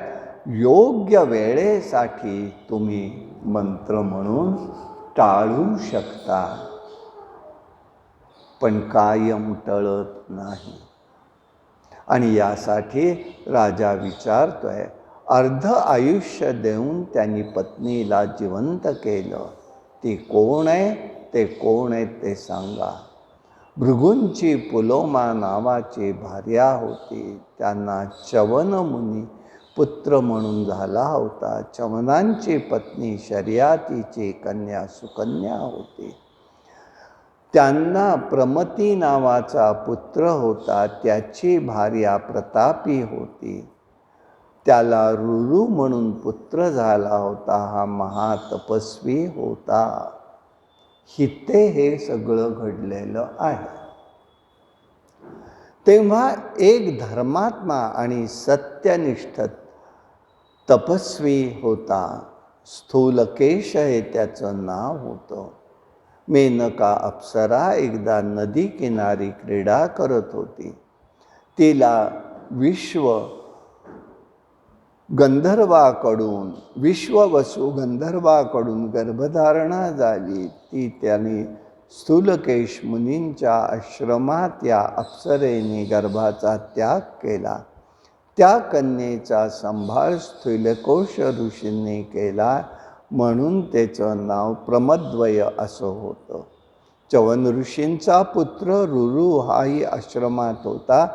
योग्य वेळेसाठी तुम्ही मंत्र म्हणून टाळू शकता, पण कायम टळत नाही. आणि यासाठी राजा विचारतोय, अर्ध आयुष्य देऊन त्यांनी पत्नीला जिवंत केलं. ती कोण आहे? ते कोण आहे ते सांगा. भृगूंची पुलोमा नावाची भार्या होती. त्यांना च्यवन मुनी पुत्र म्हणून झाला होता. च्यवनांची पत्नी शर्यातीची कन्या सुकन्या होती. त्यांना प्रमती नावाचा पुत्र होता. त्याची भार्या प्रतापी होती. त्याला रुरु म्हणून पुत्र झाला होता. हा महातपस्वी होता. हिते हे सगळं घडलेलं आहे. तेव्हा एक धर्मात्मा आणि सत्यनिष्ठ तपस्वी होता. स्थूलकेश हे त्याचं नाव होतं. मेनका अप्सरा एकदा नदी किनारी क्रीडा करत होती. तिला विश्ववसू गंधर्वाकडून गर्भधारणा झाली. ती त्याने स्थूलकेश मुनींच्या आश्रमात या अप्सरेने गर्भाचा त्याग केला. त्या कन्येचा सांभाळ स्थूलकेश ऋषींनी केला, म्हणून त्याचं नाव प्रमद्वय असं होतं. च्यवन ऋषींचा पुत्र रुरु हाही आश्रमात होता.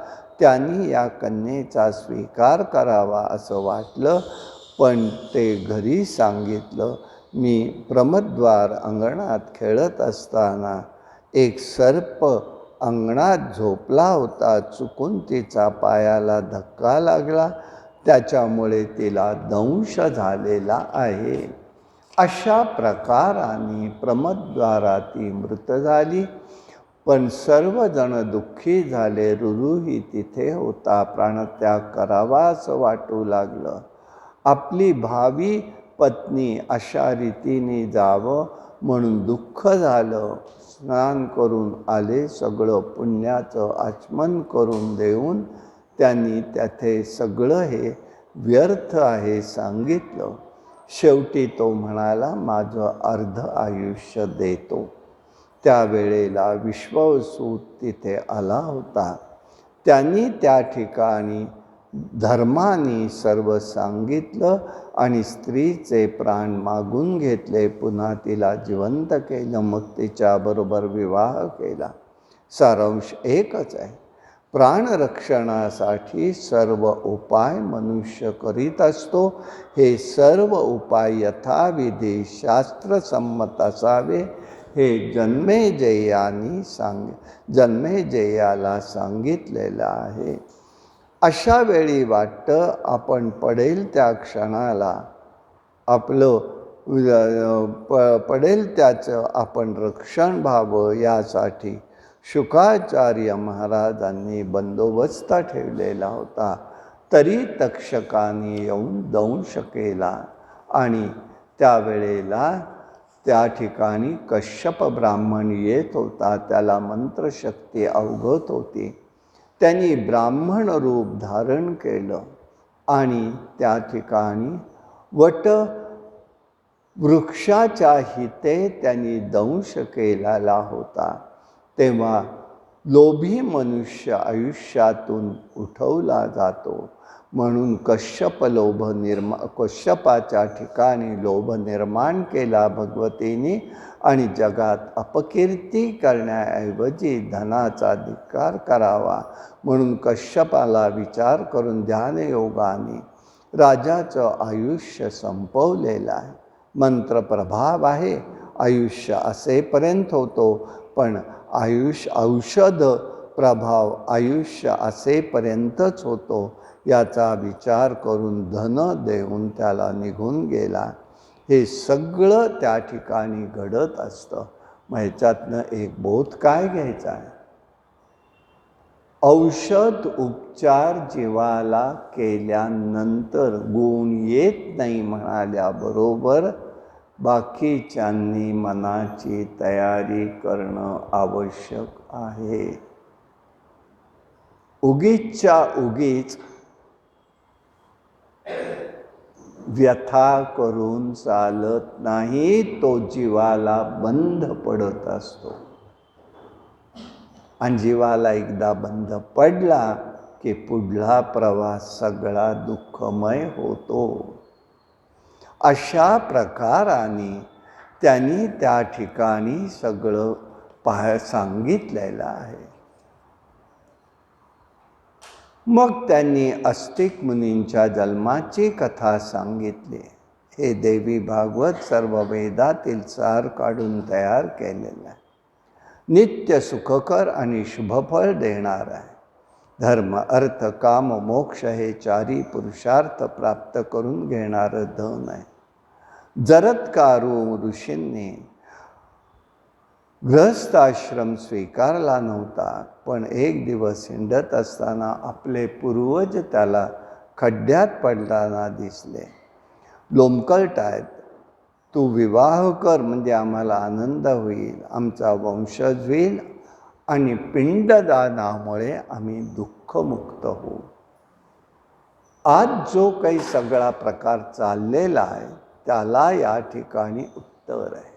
त्यांनी या कन्येचा स्वीकार करावा असं वाटलं, पण ते घरी सांगितलं. मी प्रमद्वार अंगणात खेळत असताना एक सर्प अंगणात झोपला होता. चुकून तिचा पायाला धक्का लागला, त्याच्यामुळे तिला दंश झालेला आहे. अशा प्रकाराने प्रमदद्वारा ती मृत झाली. पण सर्वजण दुःखी झाले. रुरुही तिथे होता. प्राणत्याग करावा असं वाटू लागलं. आपली भावी पत्नी अशा रीतीने जावं म्हणून दुःख झालं. स्नान करून आले. सगळं पुण्याचं आचमन करून देऊन त्यांनी त्याथे सगळं हे व्यर्थ आहे सांगितलं. शेवटी तो म्हणाला, माझं अर्ध आयुष्य देतो. त्यावेळेला विश्वावसू तिथे आला होता. त्यांनी त्या ठिकाणी धर्माने सर्व सांगितलं आणि स्त्रीचे प्राण मागून घेतले. पुन्हा तिला जिवंत केलं. मग तिच्याबरोबर विवाह केला. सारांश एकच आहे, प्राणरक्षणासाठी सर्व उपाय मनुष्य करीत असतो. हे सर्व उपाय यथाविधी शास्त्रसंमत असावे हे जन्मेजयाला सांगितलेलं आहे. अशा वेळी वाटतं आपण पडेल त्या क्षणाला आपलं पडेल त्याचं आपण रक्षण व्हावं यासाठी शुकाचार्य महाराजांनी बंदोबस्त ठेवलेला होता. तरी तक्षकाने येऊन दंश केला आणि त्यावेळेला त्या ठिकाणी कश्यप ब्राह्मण येत होता. त्याला मंत्रशक्ती अवगत होती. त्यांनी ब्राह्मण रूप धारण केलं आणि त्या ठिकाणी वट वृक्षाच्या हिते त्यांनी दंश केलेला होता. तेव्हा लोभी मनुष्य आयुष्यातून उठवला जातो. म्हणून कश्यपाच्या ठिकाणी लोभ निर्माण केला भगवतीने आणि जगात अपकीर्ती करण्याऐवजी धनाचा धिक्कार करावा म्हणून कश्यपाला विचार करून ध्यानयोगाने राजाचं आयुष्य संपवलेलं आहे. मंत्र प्रभाव आहे. आयुष्य असेपर्यंत होतो, पण औषध प्रभाव आयुष्य असेपर्यंतच होतो. याचा विचार करून धन देऊन त्याला निघून गेला. हे सगळं त्या ठिकाणी घडत असतं. मग ह्याच्यातनं एक बोध काय घ्यायचा आहे? औषध उपचार जीवाला केल्यानंतर गुण येत नाही म्हणाल्याबरोबर बाकीच्यांनी मनाची तयारी करणं आवश्यक आहे. उगीचच्या उगीच व्यथा करून चालत नाही. तो जीवाला बंध पडत असतो आणि जीवाला एकदा बंध पडला की पुढला प्रवास सगळा दुःखमय होतो. अशा प्रकाराने त्यांनी त्या ठिकाणी सगळं सांगितलेलं आहे. मग त्यांनी अस्तिक मुनींच्या जन्माची कथा सांगितली. हे देवी भागवत सर्व वेदातील सार काढून तयार केलेलं आहे. नित्य सुखकर आणि शुभफळ देणार आहे. धर्म अर्थ काम मोक्ष हे चारी पुरुषार्थ प्राप्त करून घेणारं धन आहे. जरत्कारु ऋषींनी गृहस्थाश्रम स्वीकारला नव्हता, पण एक दिवस हिंडत असताना आपले पूर्वज त्याला खड्ड्यात पडताना दिसले. लोंबकळतायत, तू विवाह कर म्हणजे आम्हाला आनंद होईल, आमचा वंशज होईल आणि पिंडदानामुळे आम्ही दुःखमुक्त होऊ. आज जो काही सगळा प्रकार चाललेला आहे त्याला या ठिकाणी उत्तर आहे.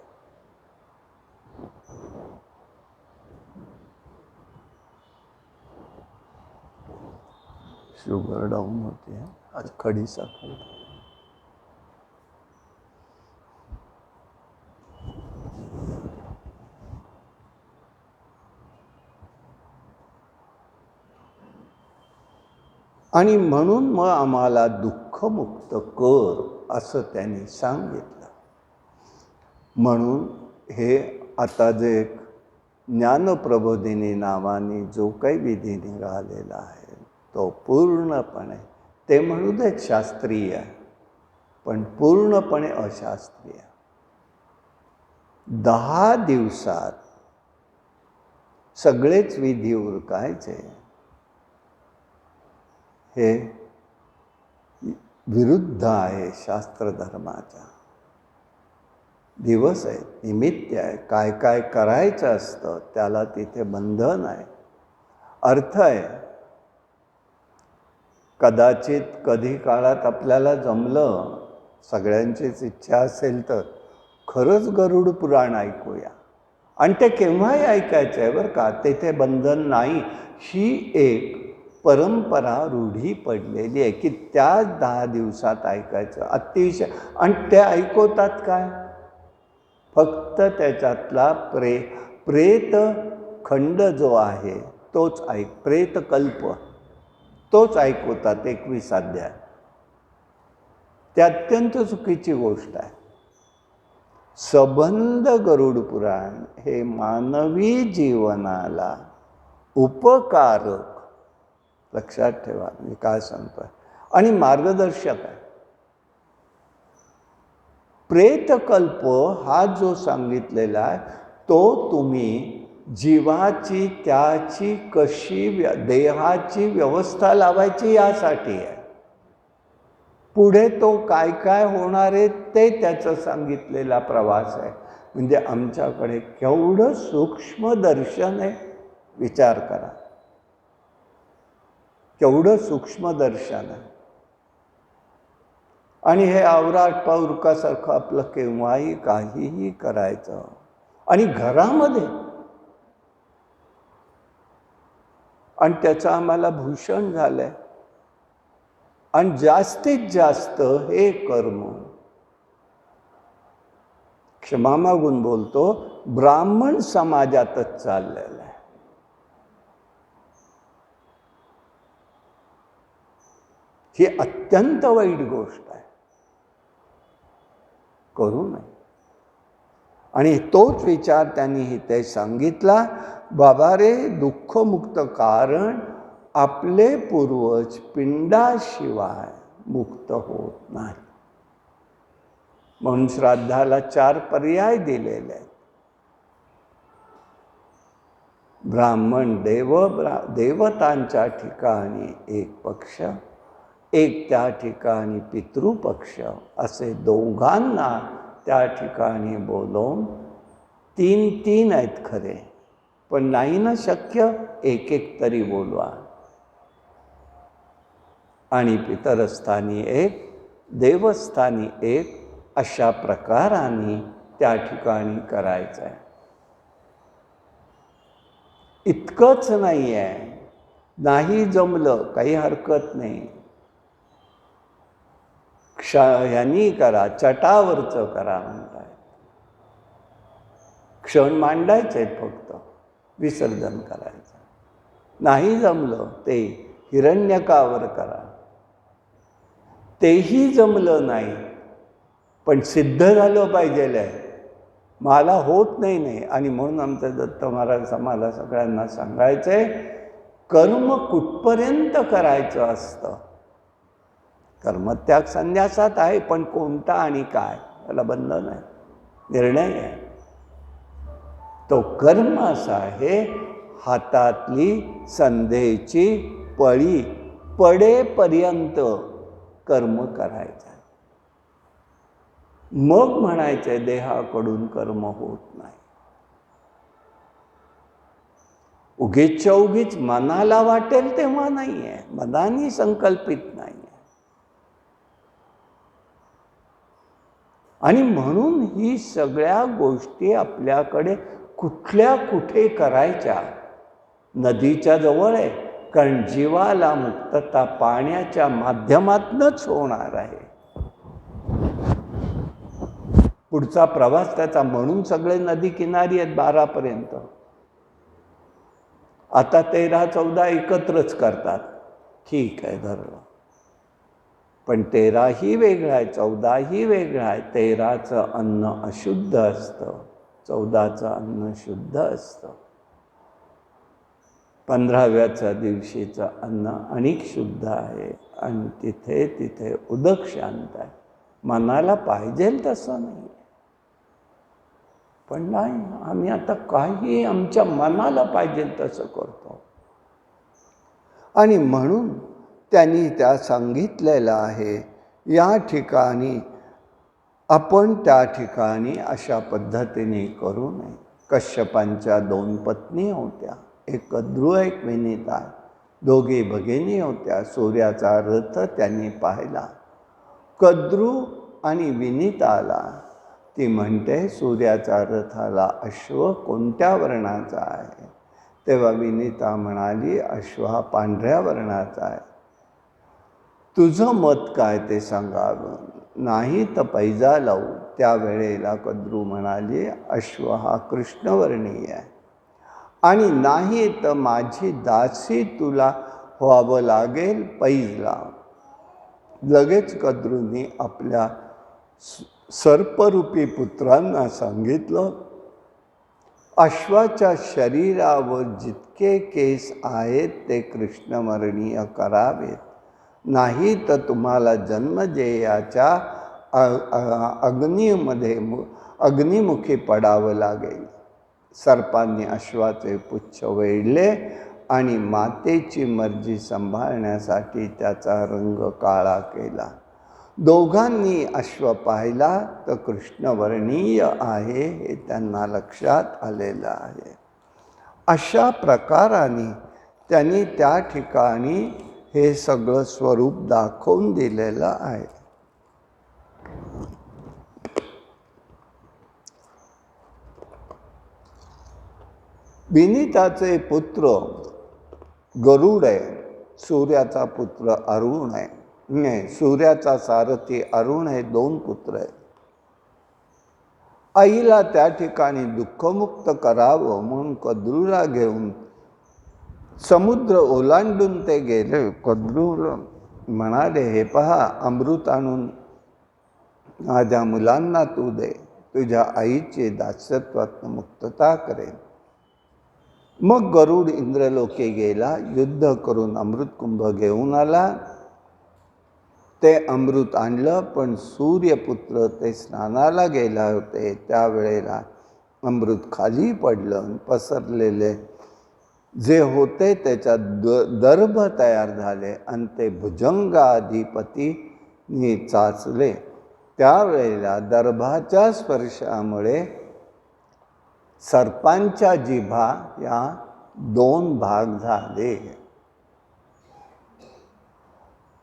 शुगर डाऊन होते, आज खडी साखर. आणि म्हणून मग आम्हाला दुःखमुक्त कर असं त्यांनी सांगितलं. म्हणून हे आता जे ज्ञानप्रबोधिनी नावाने जो काही विधी निघालेला आहे तो पूर्णपणे, ते म्हणू देत शास्त्रीय, पण पूर्णपणे अशास्त्रीय. 10 दिवसात सगळेच विधी उरकायचे हे विरुद्ध आहे शास्त्रधर्माच्या. दिवस आहे, निमित्त आहे, काय काय करायचं असतं त्याला तिथे बंधन आहे, अर्थ आहे. कदाचित कधी काळात आपल्याला जमलं, सगळ्यांचीच इच्छा असेल तर खरंच गरुड पुराण ऐकूया. आणि ते केव्हाही ऐकायचं आहे बरं का, तेथे बंधन नाही. ही एक परंपरा रूढी पडलेली आहे की त्याच 10 दिवसात ऐकायचं. अतिशय. आणि ते ऐकवतात काय, फक्त त्याच्यातला प्रेत खंड जो आहे तोच प्रेतकल्प तोच ऐकवतात 21 अध्याय. ते अत्यंत चुकीची गोष्ट आहे. सबंध गरुड पुराण हे मानवी जीवनाला उपकारक, लक्षात ठेवा मी काय सांगतोय, आणि मार्गदर्शक आहे. प्रेतकल्प हा जो सांगितलेला आहे तो तुम्ही जीवाची त्याची कशी देहाची व्यवस्था लावायची यासाठी आहे. पुढे तो काय काय होणार आहे ते त्याचं सांगितलेला प्रवास आहे. म्हणजे आमच्याकडे केवढं सूक्ष्म दर्शन आहे, विचार करा, केवढं सूक्ष्म दर्शन आहे. आणि हे आवराट पाऊरकासारखं आपलं केव्हाही काहीही करायचं, आणि घरामध्ये, आणि त्याचं आम्हाला भूषण झालंय. आणि जास्तीत जास्त हे कर्म, क्षमा मागून बोलतो, ब्राह्मण समाजातच चाललेलं आहे. ही अत्यंत वाईट गोष्ट आहे, करू नये. आणि तोच विचार त्यांनी इथे सांगितला. बाबा रे, दुःखमुक्त, कारण आपले पूर्वज पिंडाशिवाय मुक्त होत नाही. म्हणून श्राद्धाला 4 पर्याय दिलेले आहेत. ब्राह्मण देवतांच्या ठिकाणी एक पक्ष, एक त्या ठिकाणी पितृपक्ष, असे दोघांना त्या ठिकाणी बोलवून 3 आहेत खरे, पण नाही ना शक्य, एक तरी बोलवा. आणि पितरस्थानी एक, देवस्थानी एक, अशा प्रकाराने त्या ठिकाणी करायचं आहे. इतकंच नाही आहे, नाही जमलं काही हरकत नाही, ह्यांनी करा, चटावरचं करा म्हणताय. क्षण मांडायचे आहेत, फक्त विसर्जन करायचं. नाही जमलं ते हिरण्यकावर करा. तेही जमलं नाही, पण सिद्ध झालं पाहिजे. मला होत नाही. आणि म्हणून आमचे दत्त महाराज आम्हाला सगळ्यांना सांगायचे, कर्म कुठपर्यंत करायचं असतं. कर्मत्याग संन्यासात आहे, पण कोणता आणि काय त्याला बंधन आहे, निर्णय आहे. तो कर्म असा आहे, हातातली संधेची पळी पडेपर्यंत कर्म करायचं. मग म्हणायचे देहाकडून कर्म होत नाही. उगीचच्या उगीच मनाला वाटेल तेव्हा नाही आहे, मनाने संकल्पित नाही आहे. आणि म्हणून ही सगळ्या गोष्टी आपल्याकडे कुठल्या कुठे करायच्या. नदीच्या जवळ आहे, कारण जीवाला मुक्तता पाण्याच्या माध्यमातूनच होणार आहे. पुढचा प्रवास त्याचा. म्हणून सगळे नदी किनारी आहेत 12पर्यंत. आता 13-14 एकत्रच करतात, ठीक आहे धरलं, पण 13ही वेगळं आहे, 14ही वेगळं आहे. 13चं अन्न अशुद्ध असतं, 14चं अन्न शुद्ध असतं. 15व्याच्या दिवशीचं अन्न अणिक शुद्ध आहे आणि तिथे तिथे उदक शांत आहे. मनाला पाहिजे तसं नाही. पण नाही, आम्ही आता काही आमच्या मनाला पाहिजे तसं करतो. आणि म्हणून त्यांनी त्या सांगितलेलं आहे, या ठिकाणी आपण त्या ठिकाणी अशा पद्धतीने करू नये. कश्यपांच्या 2 पत्नी होत्या, एक कद्रू एक विनिता. दोघी भगिनी होत्या. सूर्याचा रथ त्यांनी पाहिला. कद्रू आणि विनिताला ती म्हणते, सूर्याच्या रथाला अश्व कोणत्या वर्णाचा आहे? तेव्हा विनिता म्हणाली, अश्व हा पांढऱ्या वर्णाचा आहे. तुझं मत काय ते सांगावं, नाही तर पैजा लावू. त्यावेळेला कद्रू म्हणाली, अश्व हा कृष्णवर्णीय आहे आणि नाही तर माझी दासी तुला व्हावं लागेल, पैज लाव. लगेच कद्रूंनी आपल्या सर्परूपी पुत्रांना सांगितलं, अश्वाच्या शरीरावर जितके केस आहेत ते कृष्णवर्णीय करावेत, नाही तर तुम्हाला जन्मजेयाच्या अग्निमुखी पडावं लागेल. सर्पांनी अश्वाचे पुच्छ वेढले आणि मातेची मर्जी सांभाळण्यासाठी त्याचा रंग काळा केला. दोघांनी अश्व पाहिला तर कृष्णवर्णीय आहे हे त्यांना लक्षात आलेलं आहे. अशा प्रकाराने त्यांनी त्या ठिकाणी हे सगळं स्वरूप दाखवून दिलेलं आहे. विनिताचे पुत्र गरुड आहे, सूर्याचा पुत्र अरुण आहे. नाही, सूर्याचा सारथी अरुण हे 2 पुत्र आहेत. आईला त्या ठिकाणी दुःखमुक्त करावं म्हणून कद्रूला घेऊन समुद्र ओलांडून ते गेले. कद्रू म्हणाले, हे पहा, अमृत आणून माझ्या मुलांना तू दे, तुझ्या आईची दास्यत्वातून मुक्तता करेल. मग गरुड इंद्रलोकी गेला, युद्ध करून अमृतकुंभ घेऊन आला. ते अमृत आणलं, पण सूर्यपुत्र ते स्नानाला गेला होते. त्यावेळेला अमृत खाली पडलं. पसरलेले जे होते त्याच्यात दर्भ तयार झाले आणि ते भुजंगाधिपतीने चाचले. त्यावेळेला दर्भाच्या स्पर्शामुळे सर्पांच्या जिभा या 2 भाग झाले.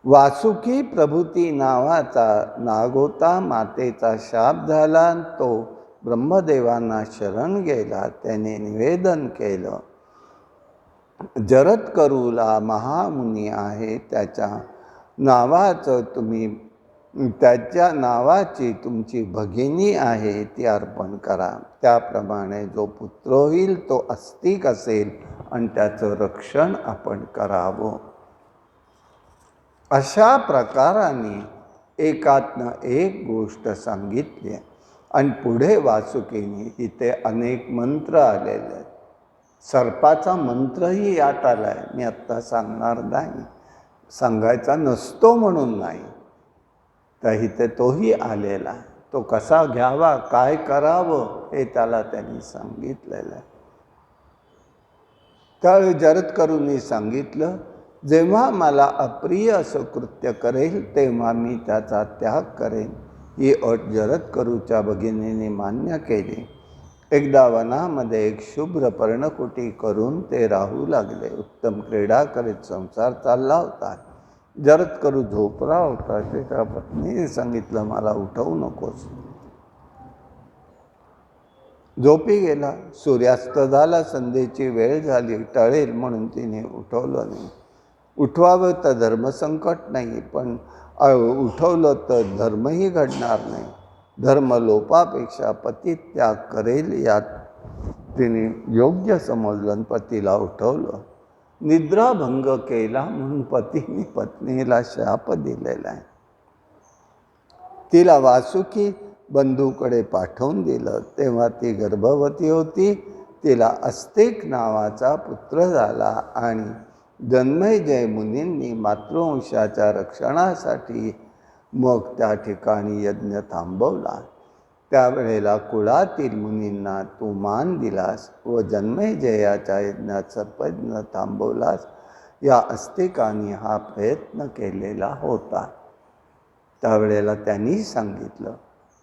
वासुकी प्रभूती नावाचा नागोता मातेचा शाप झाला. तो ब्रह्मदेवांना शरण गेला. त्याने निवेदन केलं, जरत्करूला महामुनी आहे, त्याच्या नावाची तुमची भगिनी आहे ती अर्पण करा. त्याप्रमाणे जो पुत्र होईल तो आस्तिक असेल आणि त्याचं रक्षण आपण करावं. अशा प्रकाराने एकातनं एक गोष्ट सांगितली. आणि पुढे वासुकीने इथे अनेक मंत्र आलेले आहेत. सर्पाचा मंत्रही यात आला आहे. मी आत्ता सांगणार नाही, सांगायचा नसतो म्हणून नाही, तर इथे तोही आलेला आहे. तो कसा घ्यावा, काय करावं हे त्याला त्यांनी सांगितलेलं आहे. त्यावेळी जरत्करूंनी सांगितलं, जेव्हा मला अप्रिय असं कृत्य करेल तेव्हा मी त्याचा त्याग करेन. ही अट जरत्करूच्या भगिनीने मान्य केली. एकदा वनामध्ये एक शुभ्र पर्णकुटी करून ते राहू लागले. उत्तम क्रीडा करीत संसार चालला होता. जरत्करू झोपला होता. त्याच्या पत्नीने सांगितलं, मला उठवू नकोस. झोपी गेला. सूर्यास्त झाला, संध्येची वेळ झाली, टळेल म्हणून तिने उठवलं नाही. उठवावं तर धर्मसंकट नाही, पण उठवलं तर धर्मही घडणार नाही. धर्मलोपापेक्षा पती त्याग करेल यात तिने योग्य समजलं आणि पतीला उठवलं. निद्राभंग केला म्हणून पतीने पत्नीला शाप दिलेला आहे. तिला वासुकी बंधूकडे पाठवून दिलं. तेव्हा ती गर्भवती होती. तिला अस्तिक नावाचा पुत्र झाला आणि जन्मेजय मुनींनी मातृवंशाच्या रक्षणासाठी मग त्या ठिकाणी यज्ञ थांबवला. त्यावेळेला कुळातील मुनींना तू मान दिलास व जन्मेजयाच्या यज्ञात सर्पयज्ञ थांबवलास. या अस्तिकाने हा प्रयत्न केलेला होता. त्यावेळेला त्यांनी सांगितलं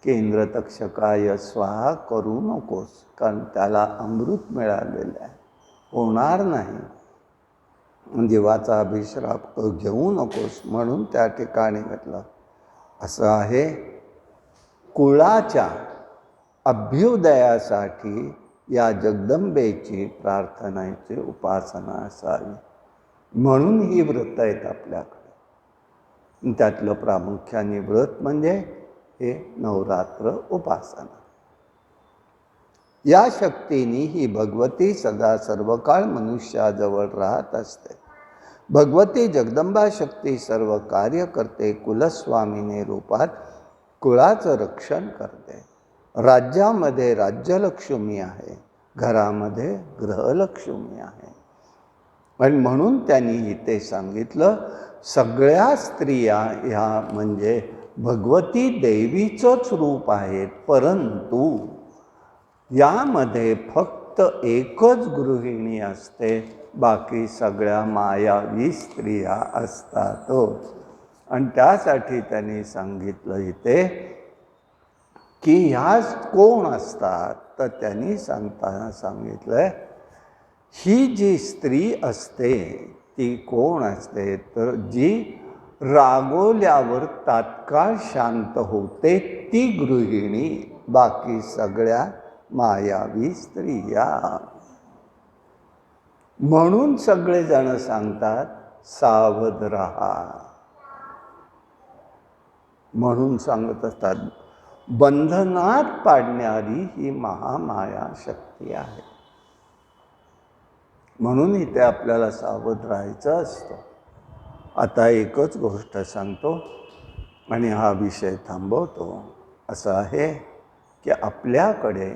की इंद्रतक्षकाय स्वाहा करू नकोस, कारण त्याला अमृत मिळालेलं आहे, होणार नाही, जीवाचा अभिश्राप घेऊ नकोस. म्हणून त्या ठिकाणी म्हटलं असं आहे, कुळाच्या अभ्युदयासाठी या जगदंबेची प्रार्थनेची उपासना असावी. म्हणून ही व्रत आहेत आपल्याकडे. त्यातलं प्रामुख्याने व्रत म्हणजे हे नवरात्र उपासना. या शक्तीने ही भगवती सदा सर्व काळ मनुष्याजवळ राहत असते. भगवती जगदंबा शक्ती सर्व कार्य करते. कुलस्वामिनी रूपात कुळाचं रक्षण करते. राज्यामध्ये राज्यलक्ष्मी आहे, घरामध्ये गृहलक्ष्मी आहे. आणि म्हणून त्यांनी इथे सांगितलं सगळ्या स्त्रिया ह्या म्हणजे भगवती देवीचंच रूप आहेत, परंतु यामध्ये फक्त एकच गृहिणी असते, बाकी सगळ्या मायावी स्त्रिया असतात. आणि त्यासाठी त्यांनी सांगितलं इथे की ह्या कोण असतात, तर त्यांनी सांगताना सांगितलंय ही जी स्त्री असते ती कोण असते, तर जी रागवल्यावर तात्काळ शांत होते ती गृहिणी, बाकी सगळ्या मायावी स्त्रिया. म्हणून सगळेजण सांगतात सावध रहा. म्हणून सांगत असतात बंधनात पाडणारी ही महामाया शक्ती आहे. म्हणून इथे आपल्याला सावध राहायचं असतं. आता एकच गोष्ट सांगतो आणि हा विषय थांबवतो. असं आहे की आपल्याकडे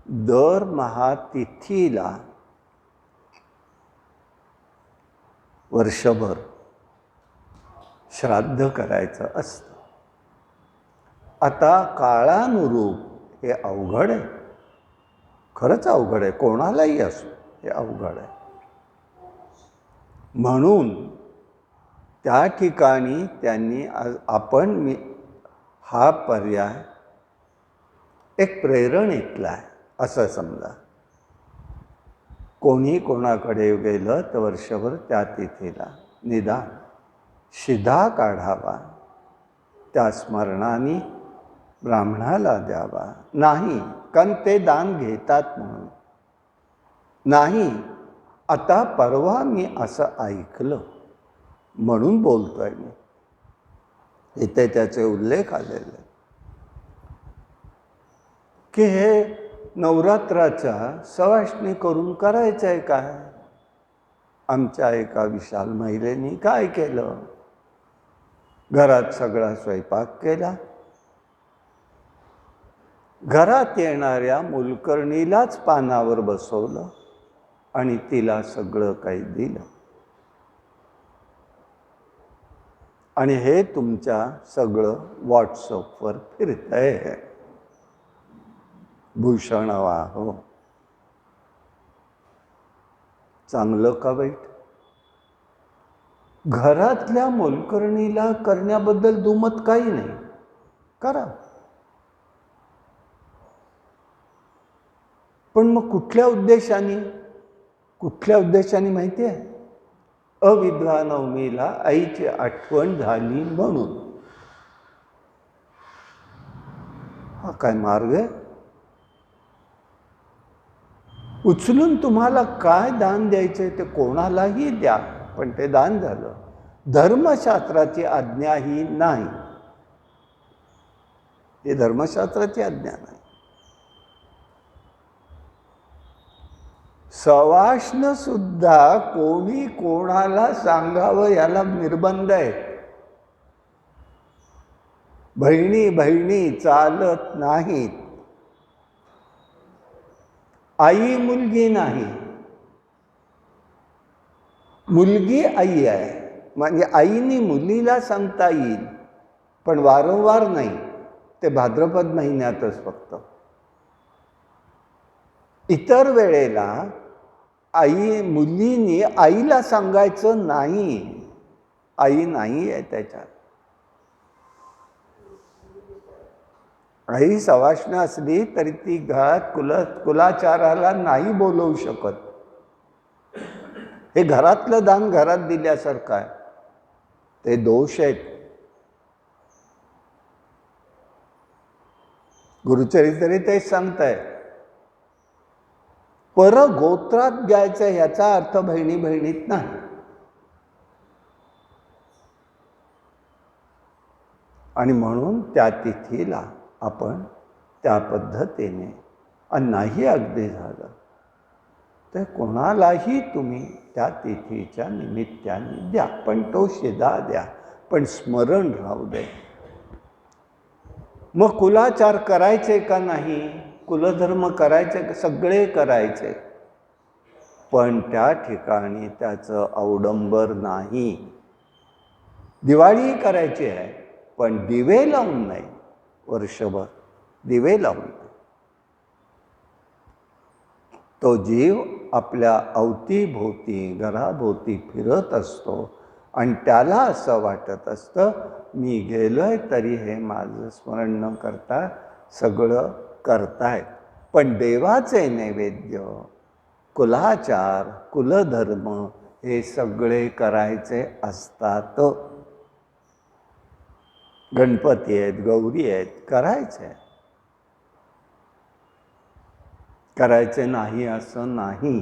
दरमहा तिथीला वर्षभर श्राद्ध करायचं असतं. आता काळानुरूप हे अवघड आहे, खरंच अवघड आहे, कोणालाही असो हे अवघड आहे. म्हणून त्या ठिकाणी त्यांनी मी हा पर्याय एक प्रेरणेतला आहे असं समजा. कोणी कोणाकडे गेलं तर वर्षभर त्या तिथीला निदान शिधा काढावा, त्या स्मरणाने ब्राह्मणाला द्यावा. नाही कारण ते दान घेतात म्हणून नाही. आता परवा मी असं ऐकलं म्हणून बोलतोय मी, इथे त्याचे उल्लेख आलेले की हे नवरात्राच्या सवाष्णी करून करायचं आहे काय. आमच्या एका विशाल महिलेनी काय केलं, घरात सगळा स्वयंपाक केला, घरात येणाऱ्या मोलकरणीलाच पानावर बसवलं आणि तिला सगळं काही दिलं. आणि हे तुमच्या सगळं व्हॉट्सअपवर फिरतंय. भूषण हो, चांगलं का वाईट. घरातल्या मोलकरणीला करण्याबद्दल दुमत काही नाही, करा. पण मग कुठल्या उद्देशाने माहिती आहे, अविद्वा नवमीला आईची आठवण झाली म्हणून. हा काय मार्ग आहे. उचलून तुम्हाला काय दान द्यायचंय ते कोणालाही द्या, पण ते दान झालं. धर्मशास्त्राची आज्ञा ही नाही, हे धर्मशास्त्राची आज्ञा नाही. सवाष्ण सुद्धा कोणी कोणाला सांगावं याला निर्बंध आहे. बहिणी चालत नाहीत. आई मुलगी नाही, मुलगी आई आहे. म्हणजे आईने मुलीला सांगता येईल, पण वारंवार नाही, ते भाद्रपद महिन्यातच फक्त. इतर वेळेला मुलीने आईला सांगायचं नाही, आई नाही आहे त्याच्यात. आई सवाष्ण असली तरी ती घरात कुलाचाराला नाही बोलवू शकत. हे घरातलं दान घरात दिल्यासारखं आहे. ते दोष आहेत. गुरुचरित्री तेच सांगताय. परगोत्रात घ्यायचं ह्याचा अर्थ बहिणी बहिणीत नाही. आणि म्हणून त्या तिथीला आपण त्या पद्धतीने, आणि नाही अगदी झालं तर कोणालाही तुम्ही त्या तिथीच्या निमित्ताने द्या, पण तो शिदा द्या, पण स्मरण राहू दे. मग कुलाचार करायचे का नाही, कुलधर्म करायचे, सगळे करायचे, पण त्या ठिकाणी त्याचं अवडंबर नाही. दिवाळी करायची आहे, पण दिवे लावून नाही, वर्षभर दिवे लावून. तो जीव आपल्या अवतीभोवती घराभोवती फिरत असतो आणि त्याला असं वाटत असतं, मी गेलोय तरी हे माझं स्मरण न करता सगळं करतायत. पण देवाचे नैवेद्य, कुलाचार, कुलधर्म हे सगळे करायचे असतात. गणपती आहेत, गौरी आहेत, करायचे नाही असं नाही.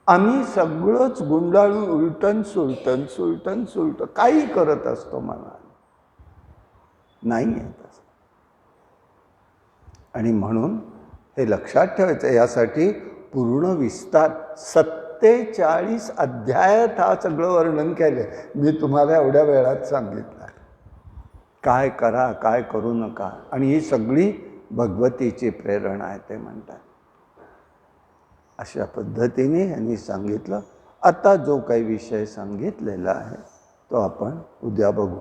आम्ही सगळंच गुंडाळून उलटन सुलटन काही करत असतो मनाने, नाही आहे तसं. आणि म्हणून हे लक्षात ठेवायचं. यासाठी पूर्ण विस्तार 47 अध्यायात हा सगळं वर्णन केलं. मी तुम्हाला एवढ्या वेळात सांगितलं काय करा, काय करू नका. आणि ही सगळी भगवतीची प्रेरणा आहे ते म्हणतात. अशा पद्धतीने यांनी सांगितलं. आता जो काही विषय सांगितलेला आहे तो आपण उद्या बघू.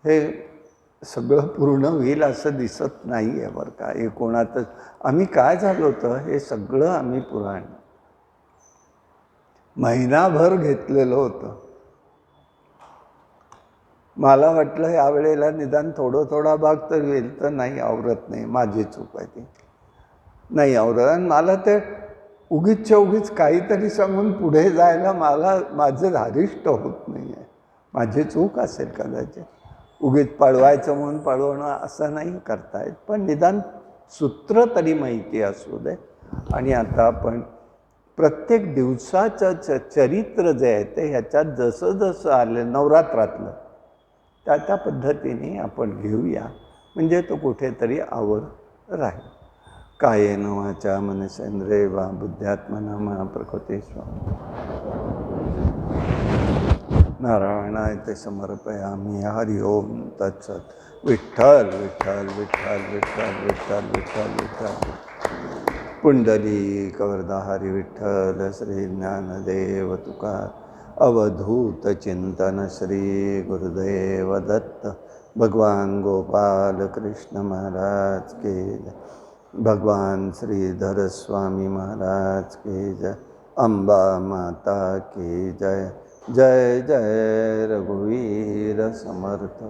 हे सगळं पूर्ण होईल असं दिसत नाही आहे बरं का. हे कोणातच आम्ही काय झालं होतं, हे सगळं आम्ही पुराण महिनाभर घेतलेलं होतं. मला वाटलं यावेळेला निदान थोडा भाग तर येईल, तर नाही, आवरत नाही. माझी चूक आहे ती, नाही आवरत. आणि मला ते उगीच काहीतरी सांगून पुढे जायला माझं धारिष्ट होत नाही आहे. माझी चूक असेल कदाचित. उगीच पळवायचं म्हणून पळवणं असं नाही करता येत, पण निदान सूत्र तरी माहिती असू दे. आणि आता आपण प्रत्येक दिवसाचं चरित्र जे आहे ते ह्याच्यात जसं आलं नवरात्रातलं त्या पद्धतीने आपण घेऊया, म्हणजे तो कुठेतरी आवर राहील. कायेन वाचा मनसेंद्रिये वा बुद्ध्यात्मना मा प्रकृती स्वाहा. नारायणाय ते समर्पयामि. हरि ओम तत्सत. विठ्ठल विठ्ठल विठ्ठल विठ्ठल विठ्ठल विठ्ठल विठ्ठल. पुंडलिक वरदा हरी विठ्ठल. श्री ज्ञानदेव तुकार. अवधूत चिंतन श्री गुरुदेव दत्त. भगवान गोपाल कृष्ण महाराज के जय. भगवान श्रीधर स्वामी महाराज के जय. अंबा माता की जय. जय जय रघुवीर समर्थ.